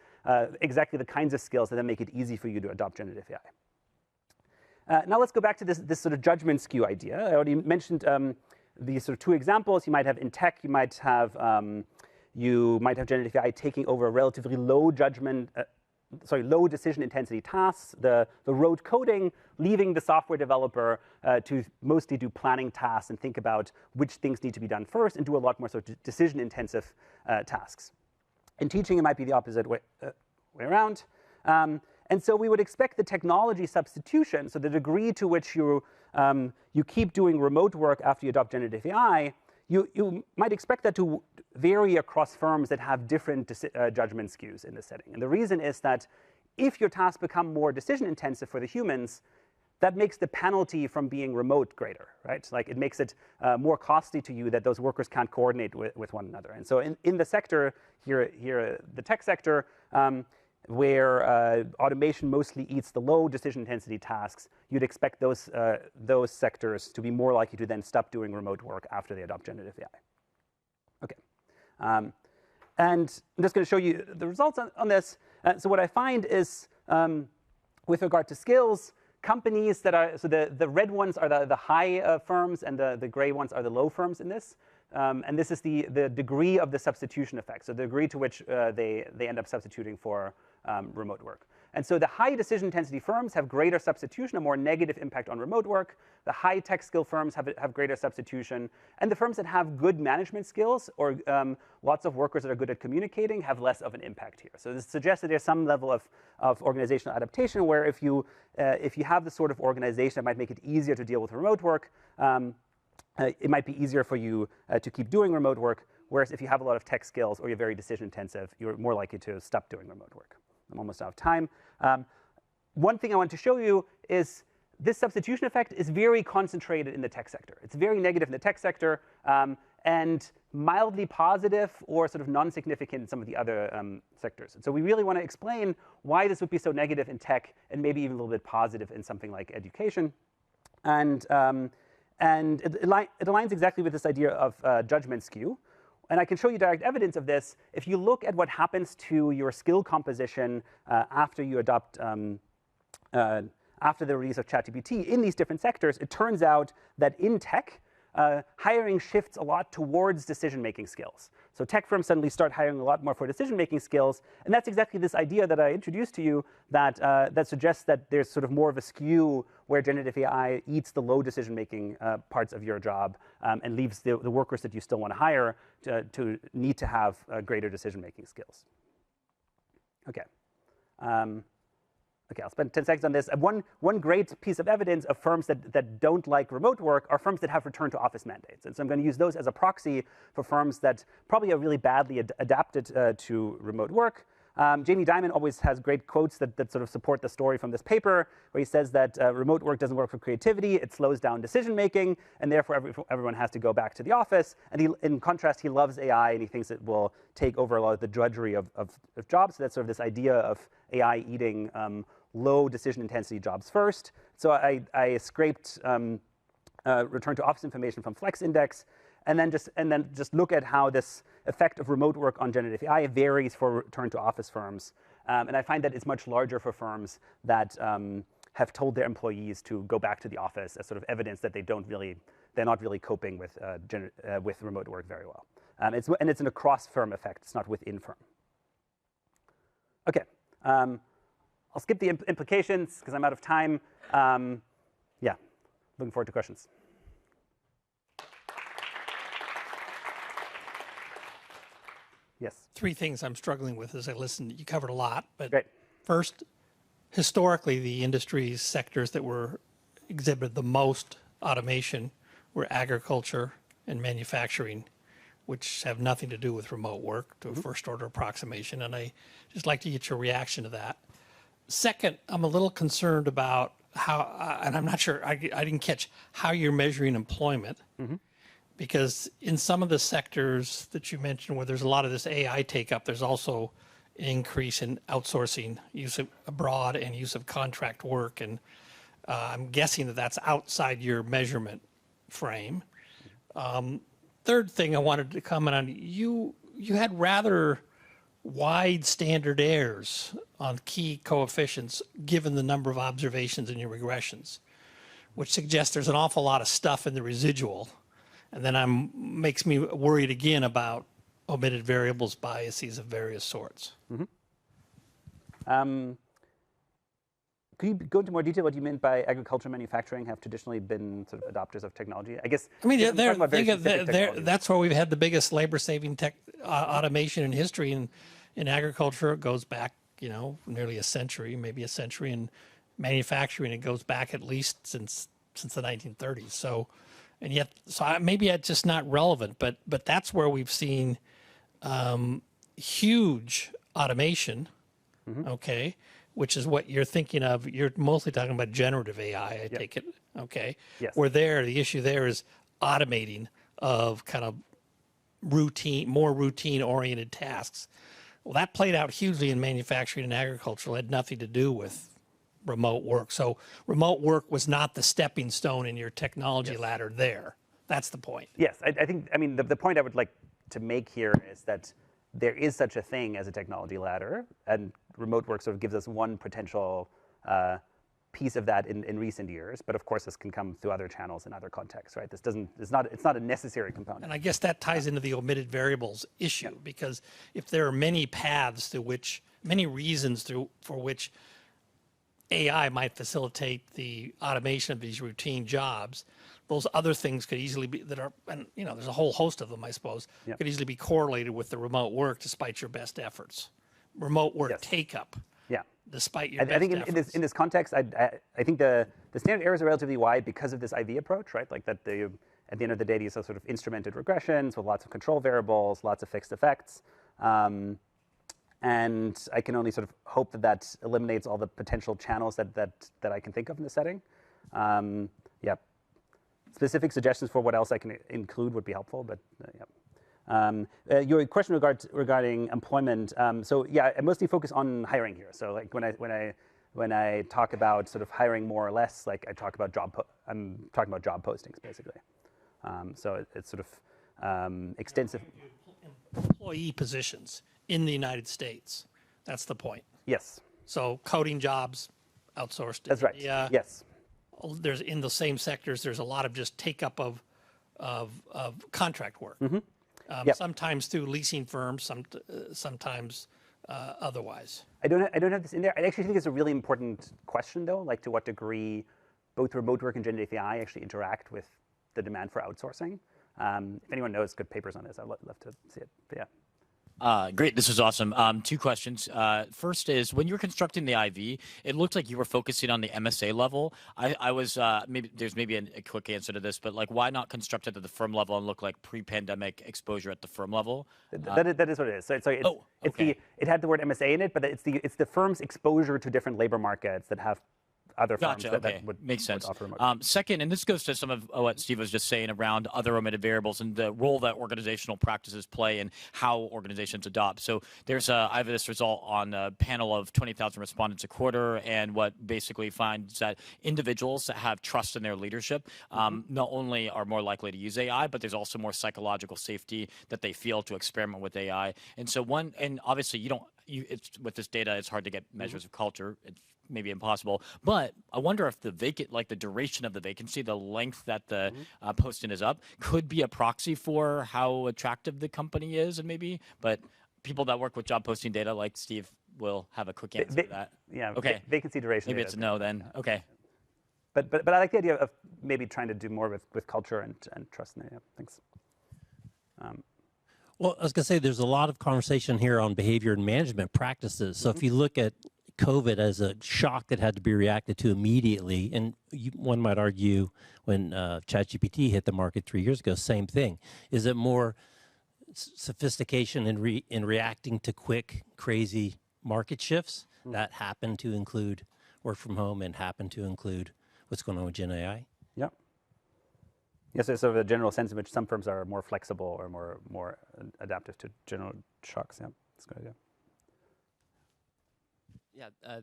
exactly the kinds of skills that then make it easy for you to adopt generative AI. Now let's go back to this sort of judgment skew idea. I already mentioned these sort of two examples. You might have in tech, you might have generative AI taking over relatively low low decision intensity tasks, the rote coding, leaving the software developer to mostly do planning tasks and think about which things need to be done first and do a lot more sort of decision intensive tasks. In teaching, it might be the opposite way around. And so we would expect the technology substitution, so the degree to which you keep doing remote work after you adopt generative AI, you might expect that to vary across firms that have different judgment skews in this setting. And the reason is that if your tasks become more decision intensive for the humans, that makes the penalty from being remote greater, right? Like it makes it more costly to you that those workers can't coordinate with one another. And so in the sector here, the tech sector, where automation mostly eats the low decision intensity tasks, you'd expect those sectors to be more likely to then stop doing remote work after they adopt generative AI. Okay, and I'm just going to show you the results on this. So what I find is, with regard to skills, companies that are, so the red ones are the high firms, and the gray ones are the low firms in this. And this is the degree of the substitution effect, so the degree to which they end up substituting for remote work. And so the high decision intensity firms have greater substitution, a more negative impact on remote work. The high tech skill firms have greater substitution. And the firms that have good management skills or lots of workers that are good at communicating have less of an impact here. So this suggests that there's some level of organizational adaptation where if you have the sort of organization that might make it easier to deal with remote work, it might be easier for you to keep doing remote work, whereas if you have a lot of tech skills or you're very decision intensive, you're more likely to stop doing remote work. I'm almost out of time. One thing I want to show you is this substitution effect is very concentrated in the tech sector. It's very negative in the tech sector and mildly positive or sort of non-significant in some of the other sectors. And so we really want to explain why this would be so negative in tech and maybe even a little bit positive in something like education. And And it aligns exactly with this idea of judgment skew. And I can show you direct evidence of this. If you look at what happens to your skill composition after you adopt, after the release of ChatGPT in these different sectors, it turns out that in tech, hiring shifts a lot towards decision-making skills. So tech firms suddenly start hiring a lot more for decision-making skills, and that's exactly this idea that I introduced to you that, that suggests that there's sort of more of a skew where generative AI eats the low decision-making parts of your job and leaves the workers that you still want to hire to need to have greater decision-making skills. Okay. Okay, I'll spend 10 seconds on this. One great piece of evidence of firms that don't like remote work are firms that have return to office mandates. And so I'm going to use those as a proxy for firms that probably are really badly adapted to remote work. Jamie Dimon always has great quotes that sort of support the story from this paper, where he says that remote work doesn't work for creativity, it slows down decision making, and therefore everyone has to go back to the office. And in contrast, he loves AI, and he thinks it will take over a lot of the drudgery of jobs. So that's sort of this idea of AI eating low decision intensity jobs first. So I scraped return to office information from Flex Index, and then just look at how this effect of remote work on generative AI varies for return to office firms. And I find that it's much larger for firms that have told their employees to go back to the office as sort of evidence that they're not really coping with remote work very well. And it's an across firm effect. It's not within firm. Okay. I'll skip the implications because I'm out of time. Yeah, looking forward to questions. Yes. Three things I'm struggling with as I listen. You covered a lot, but Great. First, historically, the industries sectors that were exhibited the most automation were agriculture and manufacturing, which have nothing to do with remote work, to a first order approximation. And I just like to get your reaction to that. Second, I'm a little concerned about how, and I'm not sure, I didn't catch how you're measuring employment. Because in some of the sectors that you mentioned where there's a lot of this AI take up, there's also an increase in outsourcing, use of abroad and use of contract work. And I'm guessing that that's outside your measurement frame. Third thing I wanted to comment on, you had rather wide standard errors on key coefficients given the number of observations in your regressions, which suggests there's an awful lot of stuff in the residual. And then makes me worried again about omitted variables biases of various sorts. Could you go into more detail what you meant by agriculture and manufacturing have traditionally been sort of adopters of technology? I guess. I mean, that's where we've had the biggest labor-saving tech automation in history. In agriculture, it goes back, nearly a century, maybe a century. In manufacturing, it goes back at least since the 1930s. So maybe it's just not relevant, but that's where we've seen huge automation, okay, which is what you're thinking of. You're mostly talking about generative AI, I take it, okay? Yes. Where the issue there is automating of kind of more routine-oriented tasks. Well, that played out hugely in manufacturing and agriculture. It had nothing to do with remote work. So remote work was not the stepping stone in your technology ladder there. That's the point. Yes, I think, the point I would like to make here is that there is such a thing as a technology ladder, and remote work sort of gives us one potential piece of that in recent years. But of course, this can come through other channels and other contexts, right? It's not a necessary component. And I guess that ties into the omitted variables issue, because if there are many paths through which, many reasons for which AI might facilitate the automation of these routine jobs, those other things could easily be, there's a whole host of them, I suppose, could easily be correlated with the remote work despite your best efforts. Remote work take up. Despite your best efforts. I think in this context, I think the standard errors are relatively wide because of this IV approach, right? Like that at the end of the day, these are sort of instrumented regressions with lots of control variables, lots of fixed effects. And I can only sort of hope that eliminates all the potential channels that I can think of in the setting. Specific suggestions for what else I can include would be helpful, but your question regarding employment. I mostly focus on hiring here. So like when I When I talk about sort of hiring more or less, like I'm talking about job postings basically. So it's sort of extensive. Employee positions in the United States. That's the point. Yes, So coding jobs outsourced. that's right. Yeah. Yes. There's in the same sectors. There's a lot of just take up of contract work. Yep. Sometimes through leasing firms. Sometimes otherwise. I don't have this in there. I actually think it's a really important question, though, like to what degree both remote work and generative AI actually interact with the demand for outsourcing. If anyone knows good papers on this, I'd love to see it. But yeah. Great, this is awesome. Two questions. First is, when you were constructing the IV, it looked like you were focusing on the MSA level. I was, there's maybe a quick answer to this, but like, why not construct it at the firm level and look like pre-pandemic exposure at the firm level? That is what it is. So okay. It had the word MSA in it, but it's the firm's exposure to different labor markets that have other firms Gotcha. that would Makes sense. offer remote. Second, and this goes to some of what Steve was just saying around other omitted variables and the role that organizational practices play and how organizations adopt. So there's I have this result on a panel of 20,000 respondents a quarter, and what basically finds that individuals that have trust in their leadership not only are more likely to use AI, but there's also more psychological safety that they feel to experiment with AI. And so and obviously it's with this data, it's hard to get measures of culture. It's maybe impossible, but I wonder if the duration of the vacancy, the length that the posting is up, could be a proxy for how attractive the company is, and but people that work with job posting data, like Steve, will have a quick answer to that. Yeah. Okay. Vacancy duration. Maybe it's a no then. Okay. But I like the idea of maybe trying to do more with culture and trust in it. Yeah. Thanks. Well, I was going to say there's a lot of conversation here on behavior and management practices. So if you look at COVID as a shock that had to be reacted to immediately, and one might argue when ChatGPT hit the market 3 years ago, same thing. Is it more sophistication in reacting to quick, crazy market shifts that happen to include work from home and happen to include what's going on with Gen AI? Yeah. Yes, so the general sense in which some firms are more flexible or more adaptive to general shocks. Yeah, that's a good idea. Yeah,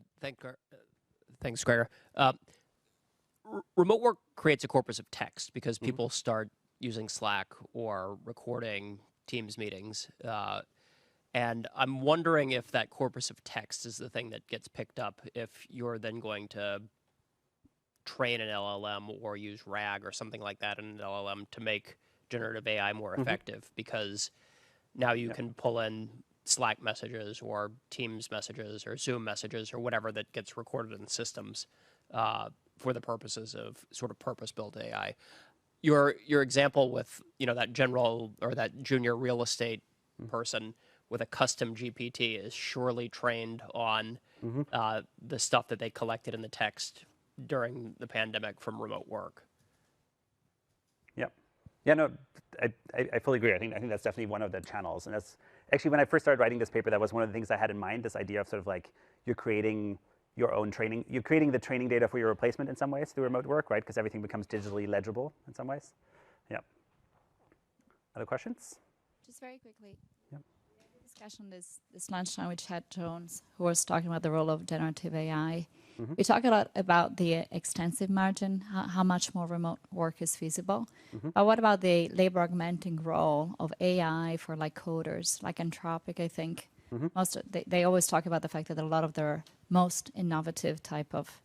thanks, Gregor. Remote work creates a corpus of text because people start using Slack or recording Teams meetings. And I'm wondering if that corpus of text is the thing that gets picked up if you're then going to train an LLM or use RAG or something like that in an LLM to make generative AI more effective, because now you can pull in Slack messages or Teams messages or Zoom messages or whatever that gets recorded in systems for the purposes of sort of purpose-built AI. Your example with that general or that junior real estate person with a custom GPT is surely trained on the stuff that they collected in the text during the pandemic from remote work. Yep. Yeah, no, I fully agree. I think that's definitely one of the channels. And that's actually, when I first started writing this paper, that was one of the things I had in mind, this idea of sort of like you're creating your own training. You're creating the training data for your replacement in some ways through remote work, right? Because everything becomes digitally legible in some ways. Yeah. Other questions? Just very quickly. Yep. Discussion this lunchtime with Chad Jones, who was talking about the role of generative AI. We talk a lot about the extensive margin, how much more remote work is feasible. But what about the labor augmenting role of AI for like coders, like Anthropic, I think? They always talk about the fact that a lot of their most innovative type of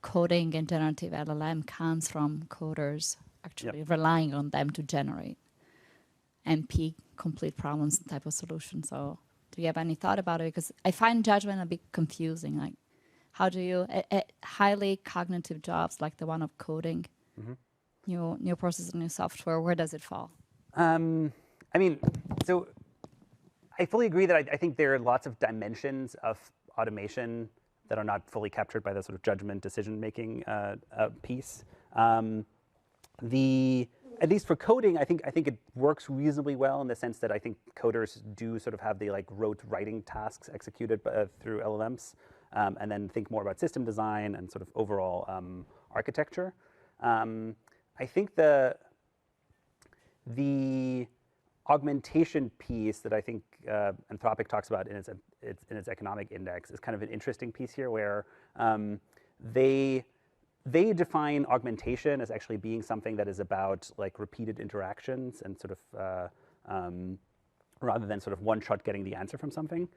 coding and generative LLM comes from coders actually relying on them to generate NP complete problems type of solution. So do you have any thought about it? Because I find judgment a bit confusing. Like, how do you, highly cognitive jobs like the one of coding, new process, new software, where does it fall? I mean, so I fully agree that I think there are lots of dimensions of automation that are not fully captured by the sort of judgment decision-making piece. At least for coding, I think it works reasonably well in the sense that I think coders do sort of have the like rote writing tasks executed through LLMs, and then think more about system design and sort of overall architecture. I think the augmentation piece that I think Anthropic talks about in its economic index is kind of an interesting piece here, where they define augmentation as actually being something that is about like repeated interactions and sort of rather than sort of one shot getting the answer from something.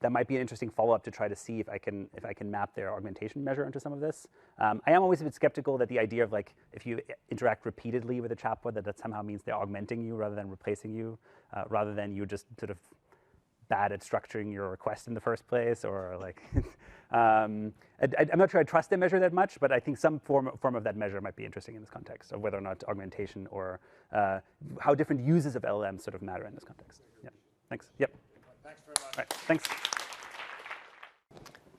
That might be an interesting follow-up to try to see if I can map their augmentation measure into some of this. I am always a bit skeptical that the idea of like if you interact repeatedly with a chatbot that somehow means they're augmenting you rather than replacing you, rather than you just sort of bad at structuring your request in the first place, or like I'm not sure I trust the measure that much, but I think some form of that measure might be interesting in this context of whether or not augmentation or how different uses of LLMs sort of matter in this context. Yeah. Thanks. Yep. Thanks very much. All right. Thanks.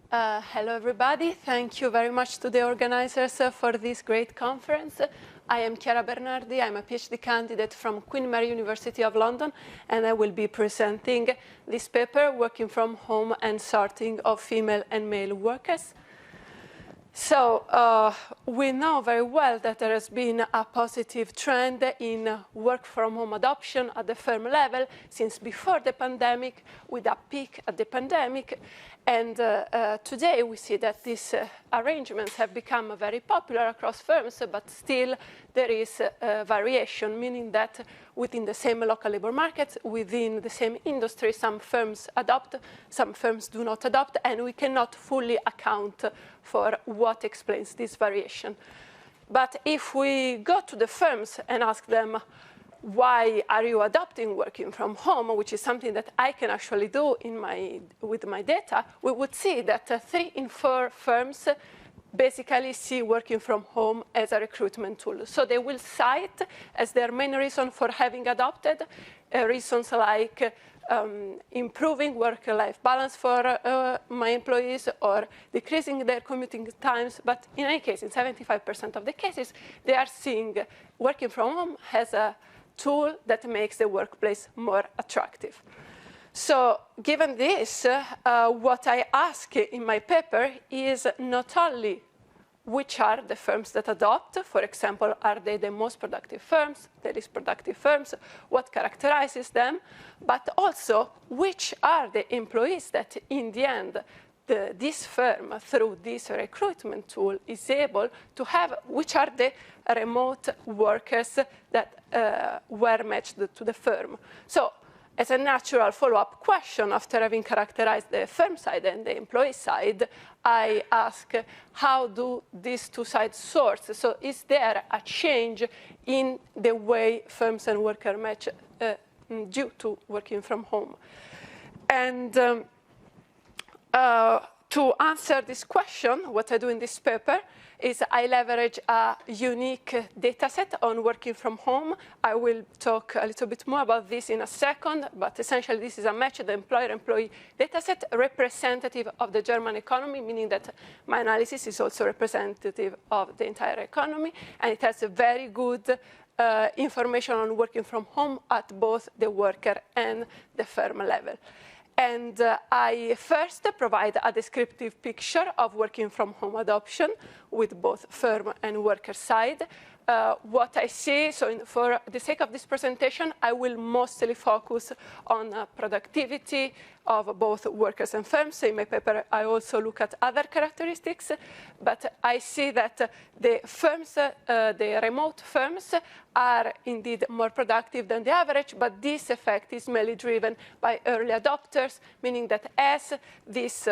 Hello, everybody. Thank you very much to the organizers for this great conference. I am Chiara Bernardi. I'm a PhD candidate from Queen Mary University of London, and I will be presenting this paper, Working from Home and Sorting of Female and Male Workers. So we know very well that there has been a positive trend in work from home adoption at the firm level since before the pandemic, with a peak at the pandemic. And today we see that these arrangements have become very popular across firms, but still there is variation, meaning that within the same local labor market, within the same industry, some firms adopt, some firms do not adopt, and we cannot fully account for what explains this variation. But if we go to the firms and ask them, why are you adopting working from home, which is something that I can actually do with my data, we would see that 3 in 4 firms basically see working from home as a recruitment tool. So they will cite as their main reason for having adopted reasons like improving work-life balance for my employees or decreasing their commuting times. But in any case, in 75% of the cases, they are seeing working from home as a tool that makes the workplace more attractive. So given this, what I ask in my paper is not only which are the firms that adopt, for example, are they the most productive firms, the least productive firms, what characterizes them, but also which are the employees that in the end this firm, through this recruitment tool, is able to have, which are the remote workers that were matched to the firm. So as a natural follow-up question, after having characterized the firm side and the employee side, I ask, how do these two sides sort? So is there a change in the way firms and workers match due to working from home? And to answer this question, what I do in this paper is I leverage a unique data set on working from home. I will talk a little bit more about this in a second, but essentially this is a matched employer-employee data set representative of the German economy, meaning that my analysis is also representative of the entire economy, and it has a very good information on working from home at both the worker and the firm level. And I first provide a descriptive picture of working from home adoption with both firm and worker side. What I see, so for the sake of this presentation, I will mostly focus on productivity of both workers and firms. So in my paper, I also look at other characteristics, but I see that the firms, the remote firms, are indeed more productive than the average, but this effect is mainly driven by early adopters, meaning that as this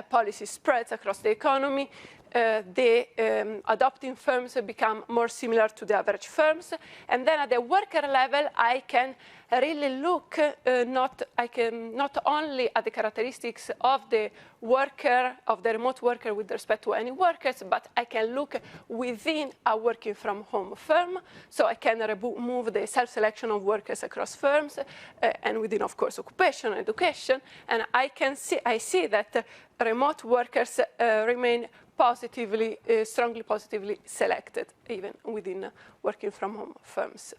policy spreads across the economy, the adopting firms become more similar to the average firms. And then at the worker level, I can really look not only at the characteristics of the worker, of the remote worker with respect to any workers, but I can look within a working from home firm. So I can remove the self-selection of workers across firms and within, of course, occupation and education. And I see that remote workers remain positively, strongly positively selected, even within working from home firms.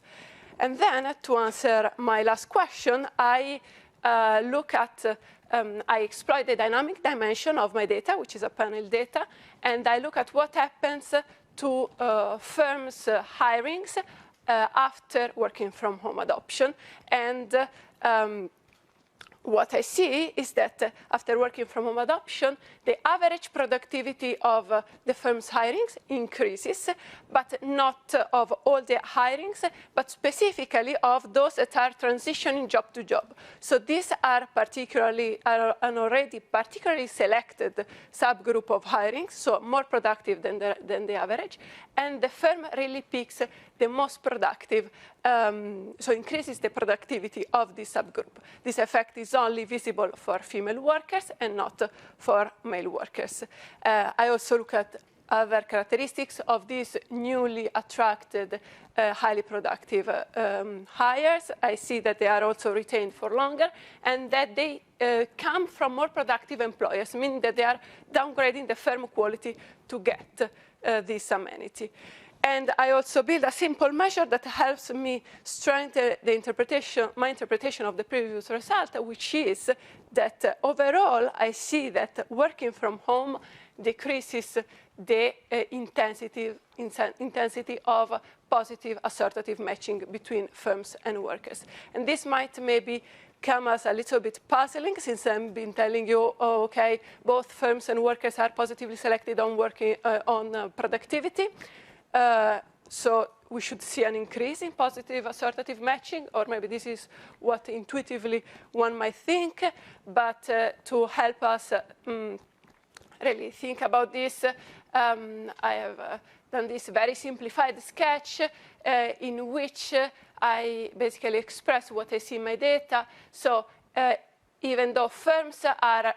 And then to answer my last question, I look at, I exploit the dynamic dimension of my data, which is a panel data, and I look at what happens to firms' hirings after working from home adoption. And what I see is that after working from home adoption, the average productivity of the firm's hirings increases, but not of all the hirings, but specifically of those that are transitioning job to job. So these are an already particularly selected subgroup of hirings, so more productive than the average, and the firm really picks the most productive, so increases the productivity of this subgroup. This effect is only visible for female workers and not for male workers. I also look at other characteristics of these newly attracted, highly productive hires. I see that they are also retained for longer and that they come from more productive employers, meaning that they are downgrading the firm quality to get this amenity. And I also build a simple measure that helps me strengthen my interpretation of the previous result, which is that overall, I see that working from home decreases the intensity of positive assortative matching between firms and workers. And this might maybe come as a little bit puzzling, since I've been telling you, oh, okay, both firms and workers are positively selected on working on productivity. So we should see an increase in positive assortative matching, or maybe this is what intuitively one might think. But to help us really think about this, I have done this very simplified sketch in which I basically express what I see in my data. So even though firms are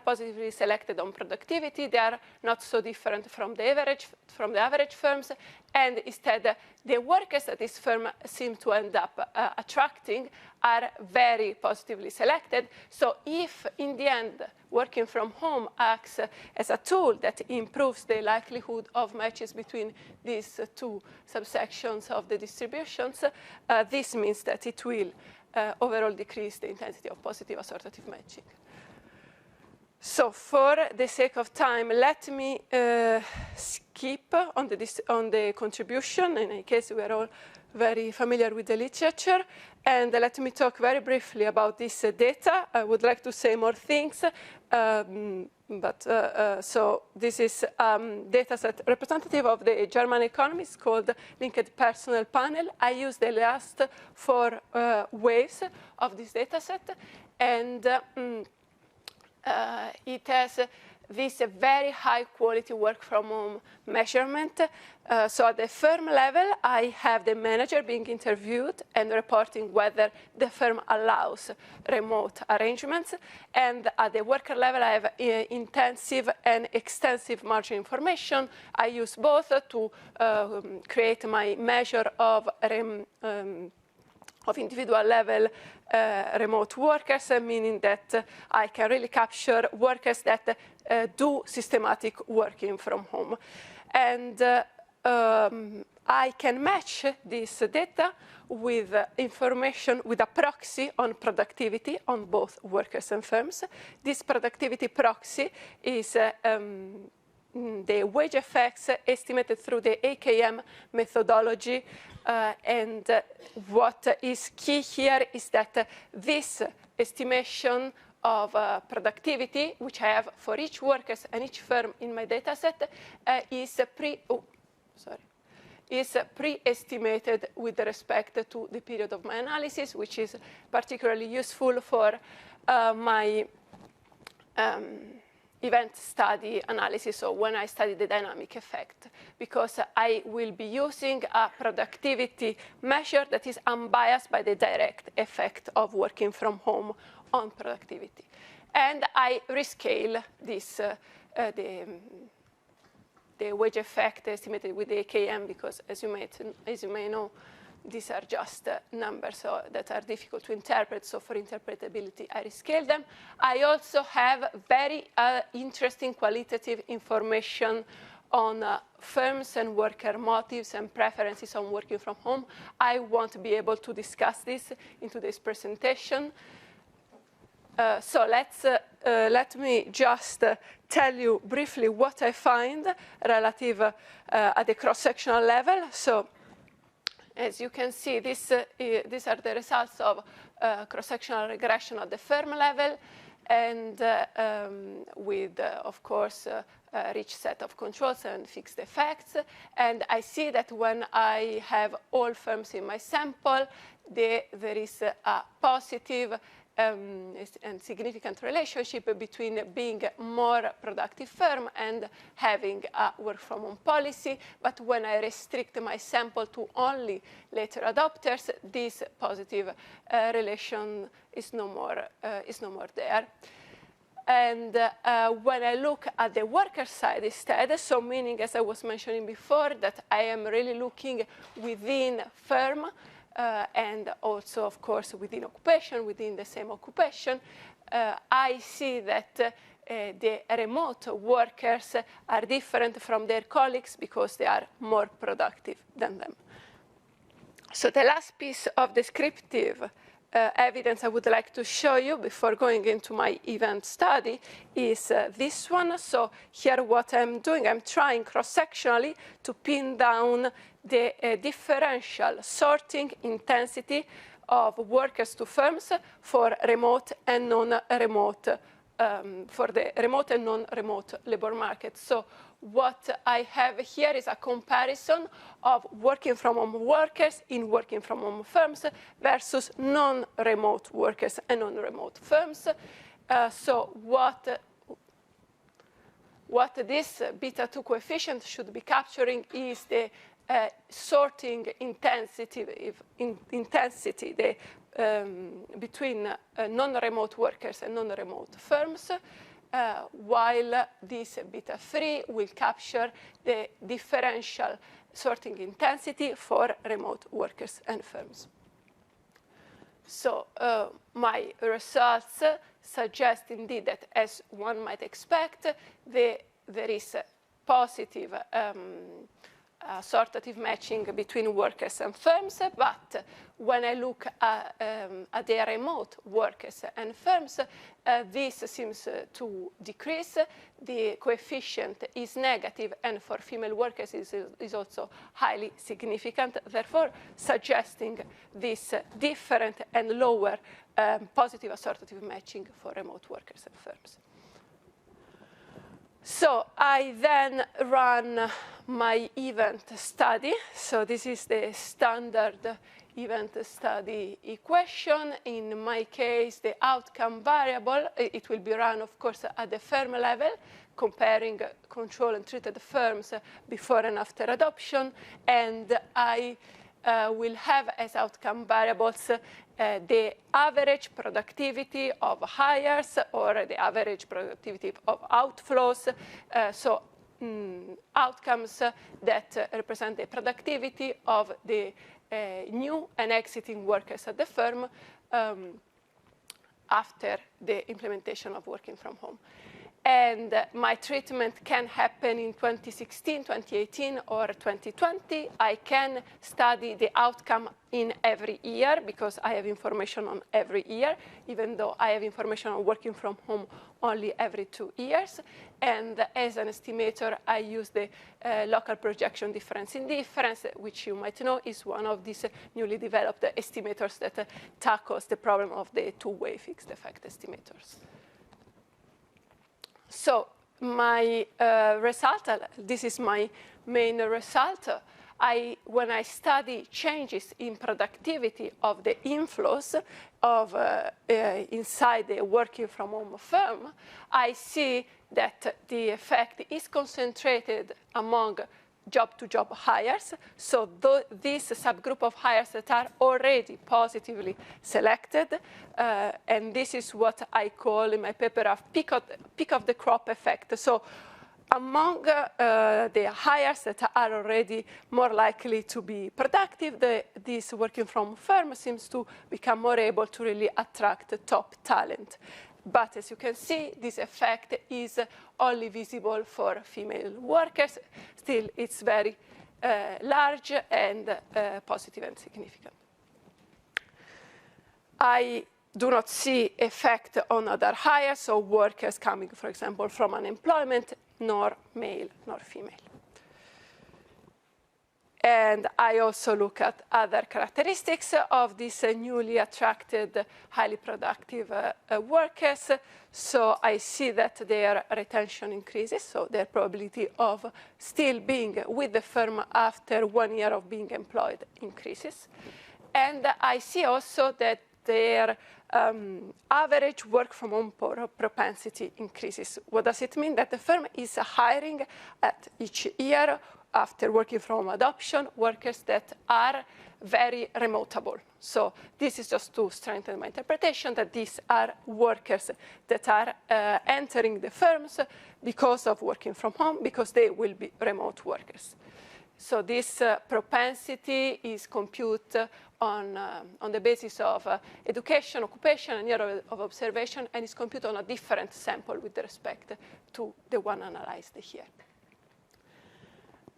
positively selected on productivity, they are not so different from the average firms, and instead the workers that this firm seem to end up attracting are very positively selected. So if in the end working from home acts as a tool that improves the likelihood of matches between these two subsections of the distributions, this means that it will overall decrease the intensity of positive assortative matching. So for the sake of time, let me skip on the contribution. In any case, we are all very familiar with the literature. And let me talk very briefly about this data. I would like to say more things. So this is data set representative of the German economists called Linked Personnel Panel. I use the last 4 waves of this data set, and it has this very high quality work from home measurement. So at the firm level, I have the manager being interviewed and reporting whether the firm allows remote arrangements. And at the worker level, I have intensive and extensive margin information. I use both to create my measure of individual level remote workers, meaning that I can really capture workers that do systematic working from home. And I can match this data with information, with a proxy on productivity on both workers and firms. This productivity proxy is the wage effects estimated through the AKM methodology. And what is key here is that this estimation of productivity, which I have for each worker and each firm in my data set, is pre-estimated with respect to the period of my analysis, which is particularly useful for my event study analysis, or when I study the dynamic effect, because I will be using a productivity measure that is unbiased by the direct effect of working from home on productivity. And I rescale this, the wage effect estimated with the AKM, because as you may know, these are just numbers that are difficult to interpret. So for interpretability, I rescale them. I also have very interesting qualitative information on firms and worker motives and preferences on working from home. I won't be able to discuss this in today's presentation. So let me just tell you briefly what I find relative at the cross-sectional level. So as you can see, these are the results of cross-sectional regression at the firm level, and with, of course, a rich set of controls and fixed effects. And I see that when I have all firms in my sample, there is a positive and significant relationship between being more productive firm and having a work-from-home policy. But when I restrict my sample to only later adopters, this positive relation is no more there. And when I look at the worker side instead, so meaning, as I was mentioning before, that I am really looking within firm, and also, of course, within occupation, within the same occupation, I see that the remote workers are different from their colleagues because they are more productive than them. So the last piece of descriptive evidence I would like to show you before going into my event study is this one. So here what I'm doing, I'm trying cross-sectionally to pin down the differential sorting intensity of workers to firms for remote and non-remote, for the remote and non-remote labor market. So what I have here is a comparison of working from home workers in working from home firms versus non-remote workers and non-remote firms. So what this beta 2 coefficient should be capturing is the sorting intensity, between non-remote workers and non-remote firms, while this beta 3 will capture the differential sorting intensity for remote workers and firms. So my results suggest indeed that, as one might expect, there is a positive sortative matching between workers and firms, but when I look at the remote workers and firms, this seems to decrease. The coefficient is negative, and for female workers is also highly significant, therefore suggesting this different and lower positive assortative matching for remote workers and firms. So I then run my event study. So this is the standard event study equation. In my case, the outcome variable, it will be run, of course, at the firm level, comparing control and treated firms before and after adoption. And I will have as outcome variables the average productivity of hires or the average productivity of outflows. So outcomes that represent the productivity of the new and exiting workers at the firm after the implementation of working from home. And my treatment can happen in 2016, 2018, or 2020. I can study the outcome in every year because I have information on every year, even though I have information on working from home only every 2 years. And as an estimator, I use the local projection difference indifference, which you might know is one of these newly developed estimators that tackles the problem of the two-way fixed effect estimators. So my result, this is my main result. When I study changes in productivity of the inflows of inside the working from home firm, I see that the effect is concentrated among job-to-job hires. So this subgroup of hires that are already positively selected, and this is what I call in my paper a peak of the crop effect. So among the hires that are already more likely to be productive, this working from firm seems to become more able to really attract top talent. But as you can see, this effect is only visible for female workers. Still, it's very large and positive and significant. I do not see effect on other hires, so workers coming, for example, from unemployment, nor male nor female. And I also look at other characteristics of these newly attracted, highly productive workers. So I see that their retention increases, so their probability of still being with the firm after 1 year of being employed increases. And I see also that their average work from home propensity increases. What does it mean? That the firm is hiring at each year after working from home adoption, workers that are very remotable. So this is just to strengthen my interpretation that these are workers that are entering the firms because of working from home, because they will be remote workers. So this propensity is computed on the basis of education, occupation, and year of observation, and is computed on a different sample with respect to the one analyzed here.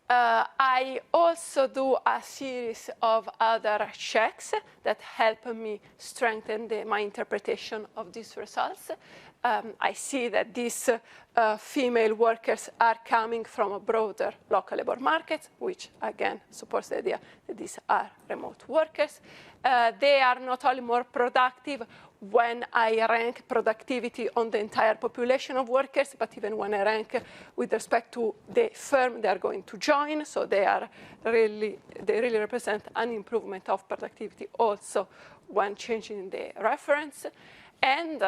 I also do a series of other checks that help me strengthen my interpretation of these results. I see that these female workers are coming from a broader local labor market, which again supports the idea that these are remote workers. They are not only more productive when I rank productivity on the entire population of workers, but even when I rank with respect to the firm they are going to join. So they really represent an improvement of productivity also when changing the reference. And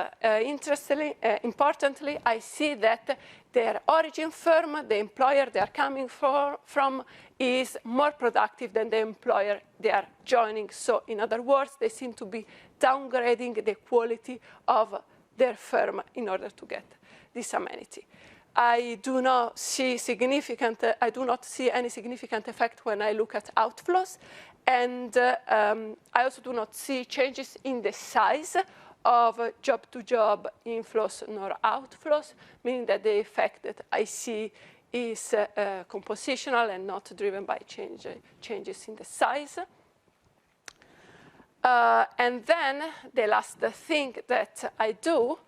importantly, I see that their origin firm, the employer they are coming from, is more productive than the employer they are joining. So in other words, they seem to be downgrading the quality of their firm in order to get this amenity. I do not see any significant effect when I look at outflows. And I also do not see changes in the size of job-to-job inflows nor outflows, meaning that the effect that I see is compositional and not driven by changes in the size. And then the last thing that I do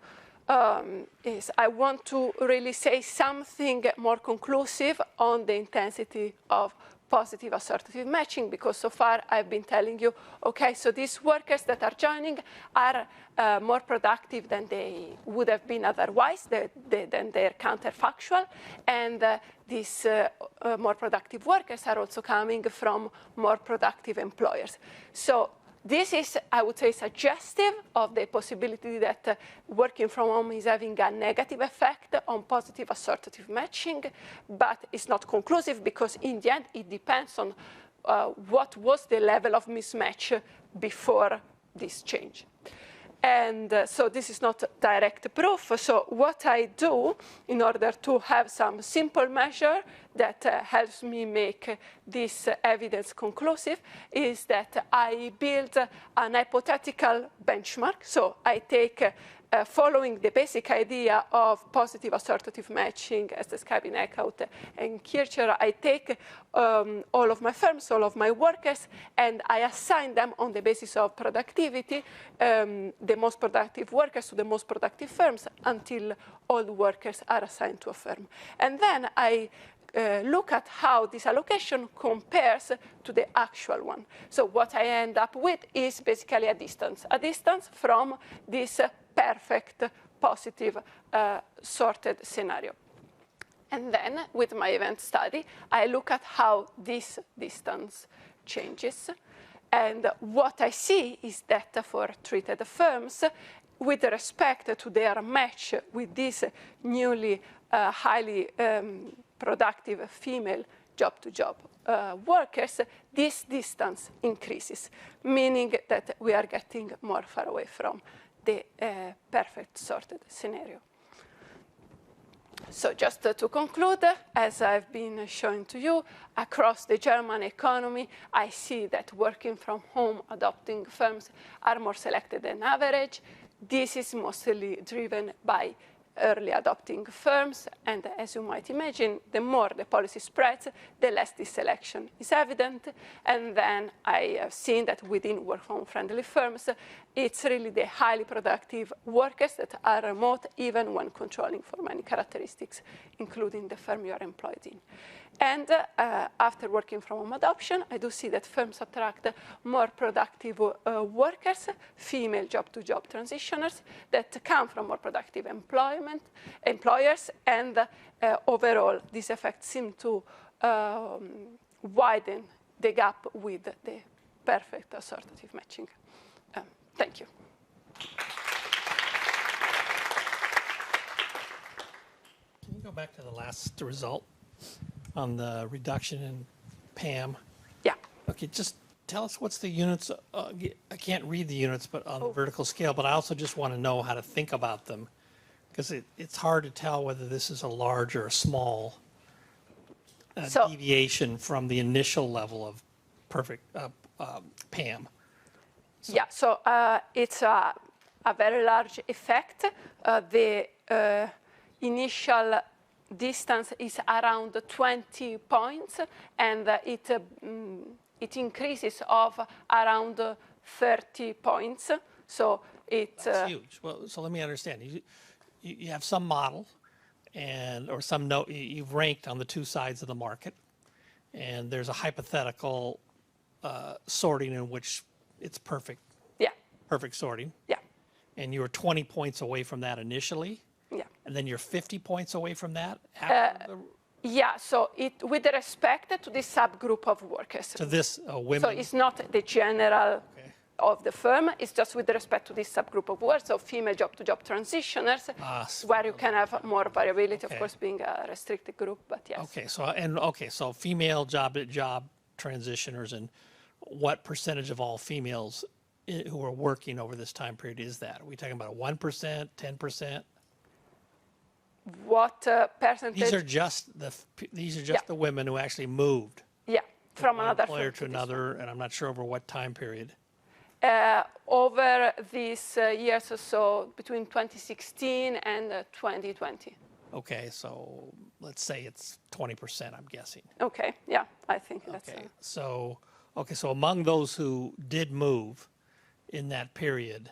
is I want to really say something more conclusive on the intensity of positive assortative matching, because so far I've been telling you, okay, so these workers that are joining are more productive than they would have been otherwise, than their counterfactual, and these more productive workers are also coming from more productive employers. So this is, I would say, suggestive of the possibility that working from home is having a negative effect on positive assortative matching, but it's not conclusive because in the end it depends on what was the level of mismatch before this change. And so this is not direct proof. So what I do in order to have some simple measure that helps me make this evidence conclusive is that I build an hypothetical benchmark. So I take, following the basic idea of positive assortative matching as described in Eckhout and Kircher, I take all of my firms, all of my workers, and I assign them on the basis of productivity, the most productive workers to the most productive firms until all the workers are assigned to a firm. And then I look at how this allocation compares to the actual one. So what I end up with is basically a distance from this perfect positive sorted scenario. And then with my event study, I look at how this distance changes. And what I see is that for treated firms, with respect to their match with these newly highly productive female job-to-job workers, this distance increases, meaning that we are getting more far away from the perfect sorted scenario. So just to conclude, as I've been showing to you, across the German economy, I see that working from home adopting firms are more selected than average. This is mostly driven by early adopting firms, and as you might imagine, the more the policy spreads, the less this selection is evident. And then I have seen that within work-from-home friendly firms, it's really the highly productive workers that are remote, even when controlling for many characteristics, including the firm you are employed in. And after working from home adoption, I do see that firms attract more productive workers, female job-to-job transitioners that come from more productive employers, and overall, these effects seem to widen the gap with the perfect assortative matching. Thank you. Can you go back to the last result on the reduction in PAM? Yeah. Okay, just tell us what's the units. I can't read the units, but on the vertical scale, but I also just want to know how to think about them, because it's hard to tell whether this is a large or a small deviation from the initial level of perfect PAM. So. Yeah, so it's a very large effect. The initial distance is around 20 points, and it increases of around 30 points. So that's huge. Well, so let me understand. You have some model, or some note you've ranked on the two sides of the market, and there's a hypothetical sorting in which it's perfect. Yeah. Perfect sorting. Yeah. And you were 20 points away from that initially. Yeah. And then you're 50 points away from that? Yeah, so with respect to this subgroup of workers. To this women? So it's not the general of the firm, it's just with respect to this subgroup of workers, so female job-to-job transitioners, where you can have more variability, of course, being a restricted group, but yes. Okay, so female job-to-job transitioners, and what percentage of all females who are working over this time period is that? Are we talking about 1%, 10%? What percentage? These are just the women who actually moved. Yeah, from another employer to another, and I'm not sure over what time period. Over these years or so, between 2016 and 2020. Okay, so let's say it's 20%, I'm guessing. Okay, yeah, I think that's okay. So among those who did move in that period,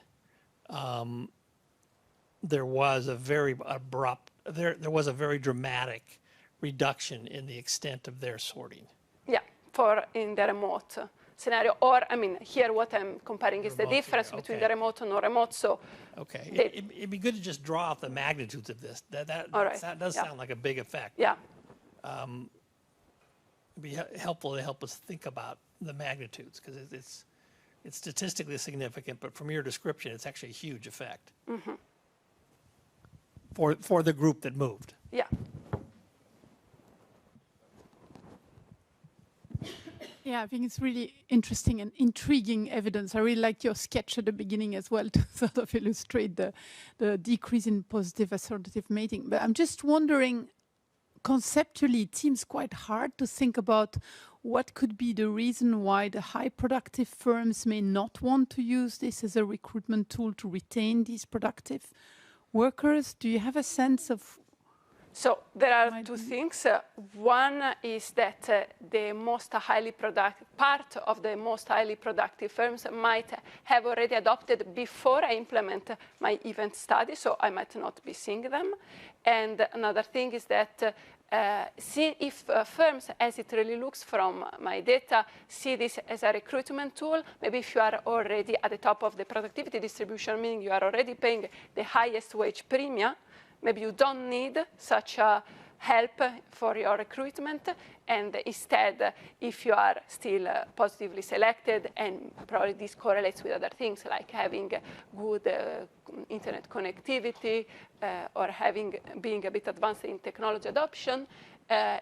there was a very abrupt, there was a very dramatic reduction in the extent of their sorting. Yeah, in the remote scenario, or I mean, here what I'm comparing is the difference between the remote and non-remote. So, okay, it'd be good to just draw out the magnitudes of this. That does sound like a big effect. Yeah. It'd be helpful to help us think about the magnitudes, because it's statistically significant, but from your description, it's actually a huge effect. Mm-hmm. For the group that moved. Yeah. Yeah, I think it's really interesting and intriguing evidence. I really liked your sketch at the beginning as well to sort of illustrate the decrease in positive assortative mating. But I'm just wondering, conceptually, it seems quite hard to think about what could be the reason why the high productive firms may not want to use this as a recruitment tool to retain these productive workers. Do you have a sense of? So there are two things. One is that the most highly productive part of the most highly productive firms might have already adopted before I implement my event study, so I might not be seeing them. And another thing is that see if firms, as it really looks from my data, see this as a recruitment tool. Maybe if you are already at the top of the productivity distribution, meaning you are already paying the highest wage premium, maybe you don't need such a help for your recruitment, and instead, if you are still positively selected, and probably this correlates with other things like having good internet connectivity or being a bit advanced in technology adoption,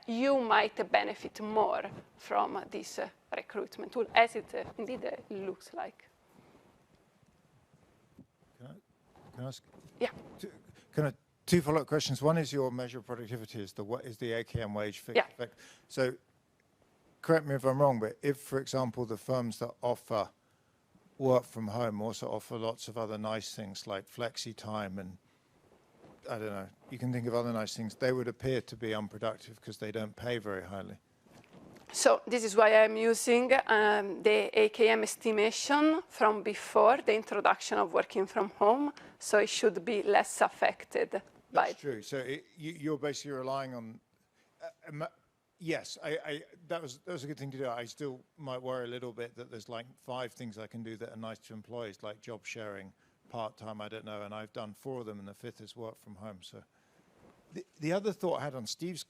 you might benefit more from this recruitment tool, as it indeed looks like. Can I ask? Yeah. Two follow-up questions. One is your measure of productivity is the AKM wage fixed effect. So correct me if I'm wrong, but if, for example, the firms that offer work from home also offer lots of other nice things like flexi time and I don't know, you can think of other nice things, they would appear to be unproductive because they don't pay very highly. So this is why I'm using the AKM estimation from before the introduction of working from home, so it should be less affected by. That's true. So you're basically relying on. Yes, that was a good thing to do. I still might worry a little bit that there's like 5 things I can do that are nice to employees, like job sharing, part-time, I don't know, and I've done 4 of them, and the 5th is work from home. So the other thought I had on Steve's,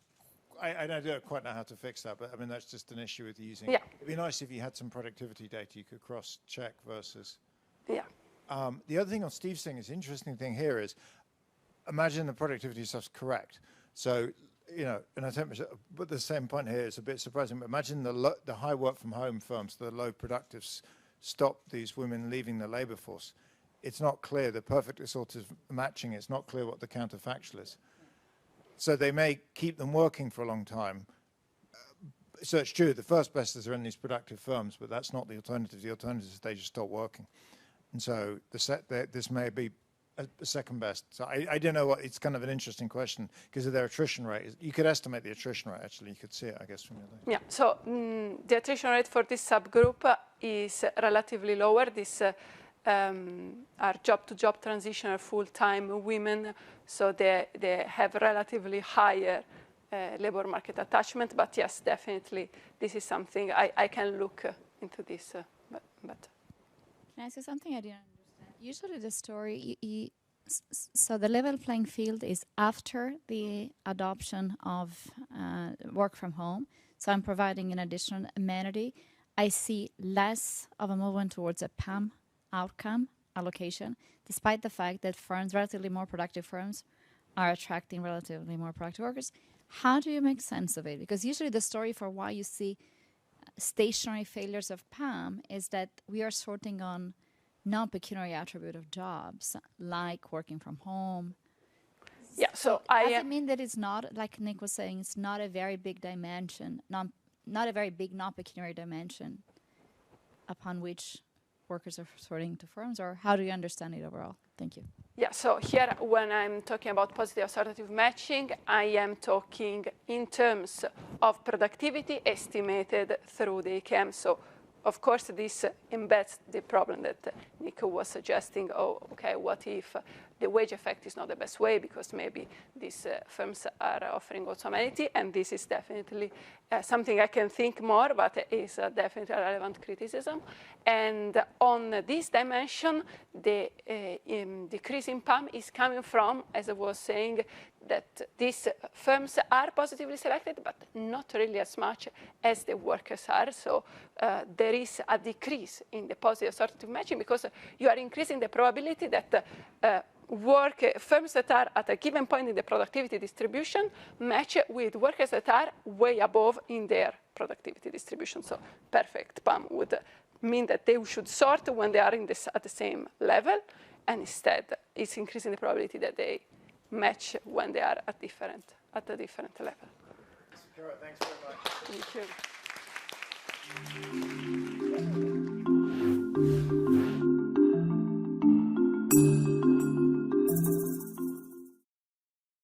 I don't quite know how to fix that, but I mean, that's just an issue with using. Yeah. It'd be nice if you had some productivity data you could cross-check versus. Yeah. The other thing on Steve's thing is, interesting thing here is, imagine the productivity stuff's correct. So, you know, and I think, but the same point here is a bit surprising, but imagine the high work from home firms, the low productives, stop these women leaving the labor force. It's not clear, the perfect sort of matching, it's not clear what the counterfactual is. So they may keep them working for a long time. So it's true, the first best is they're in these productive firms, but that's not the alternative. The alternative is they just stop working. And so this may be a second best. So I don't know what, it's kind of an interesting question because of their attrition rate. You could estimate the attrition rate, actually. You could see it, I guess, from your data. Yeah, so the attrition rate for this subgroup is relatively lower. This are job-to-job transitional full-time women, so they have relatively higher labor market attachment. But yes, definitely, this is something I can look into this. But Can I ask you something I didn't understand? Usually the story, so the level playing field is after the adoption of work from home. So I'm providing an additional amenity. I see less of a movement towards a PAM outcome allocation, despite the fact that firms, relatively more productive firms, are attracting relatively more productive workers. How do you make sense of it? Because usually the story for why you see stationary failures of PAM is that we are sorting on non-pecuniary attribute of jobs, like working from home. yeah, so Does it mean that it's not, like Nick was saying, it's not a very big dimension, not a very big non-pecuniary dimension upon which workers are sorting to firms, or how do you understand it overall? Thank you. Yeah, so here when I'm talking about positive assortative matching, I am talking in terms of productivity estimated through the AKM. So of course, this embeds the problem that Nico was suggesting. Oh, okay, what if the wage effect is not the best way because maybe these firms are offering also amenity, and this is definitely something I can think more, but it is definitely a relevant criticism. And on this dimension, the decrease in PAM is coming from, as I was saying, that these firms are positively selected, but not really as much as the workers are. So there is a decrease in the positive assortative matching because you are increasing the probability that firms that are at a given point in the productivity distribution match with workers that are way above in their productivity distribution. So perfect PAM would mean that they should sort when they are at the same level, and instead it's increasing the probability that they match when they are at a different level. Chiara, thanks very much. Thank you.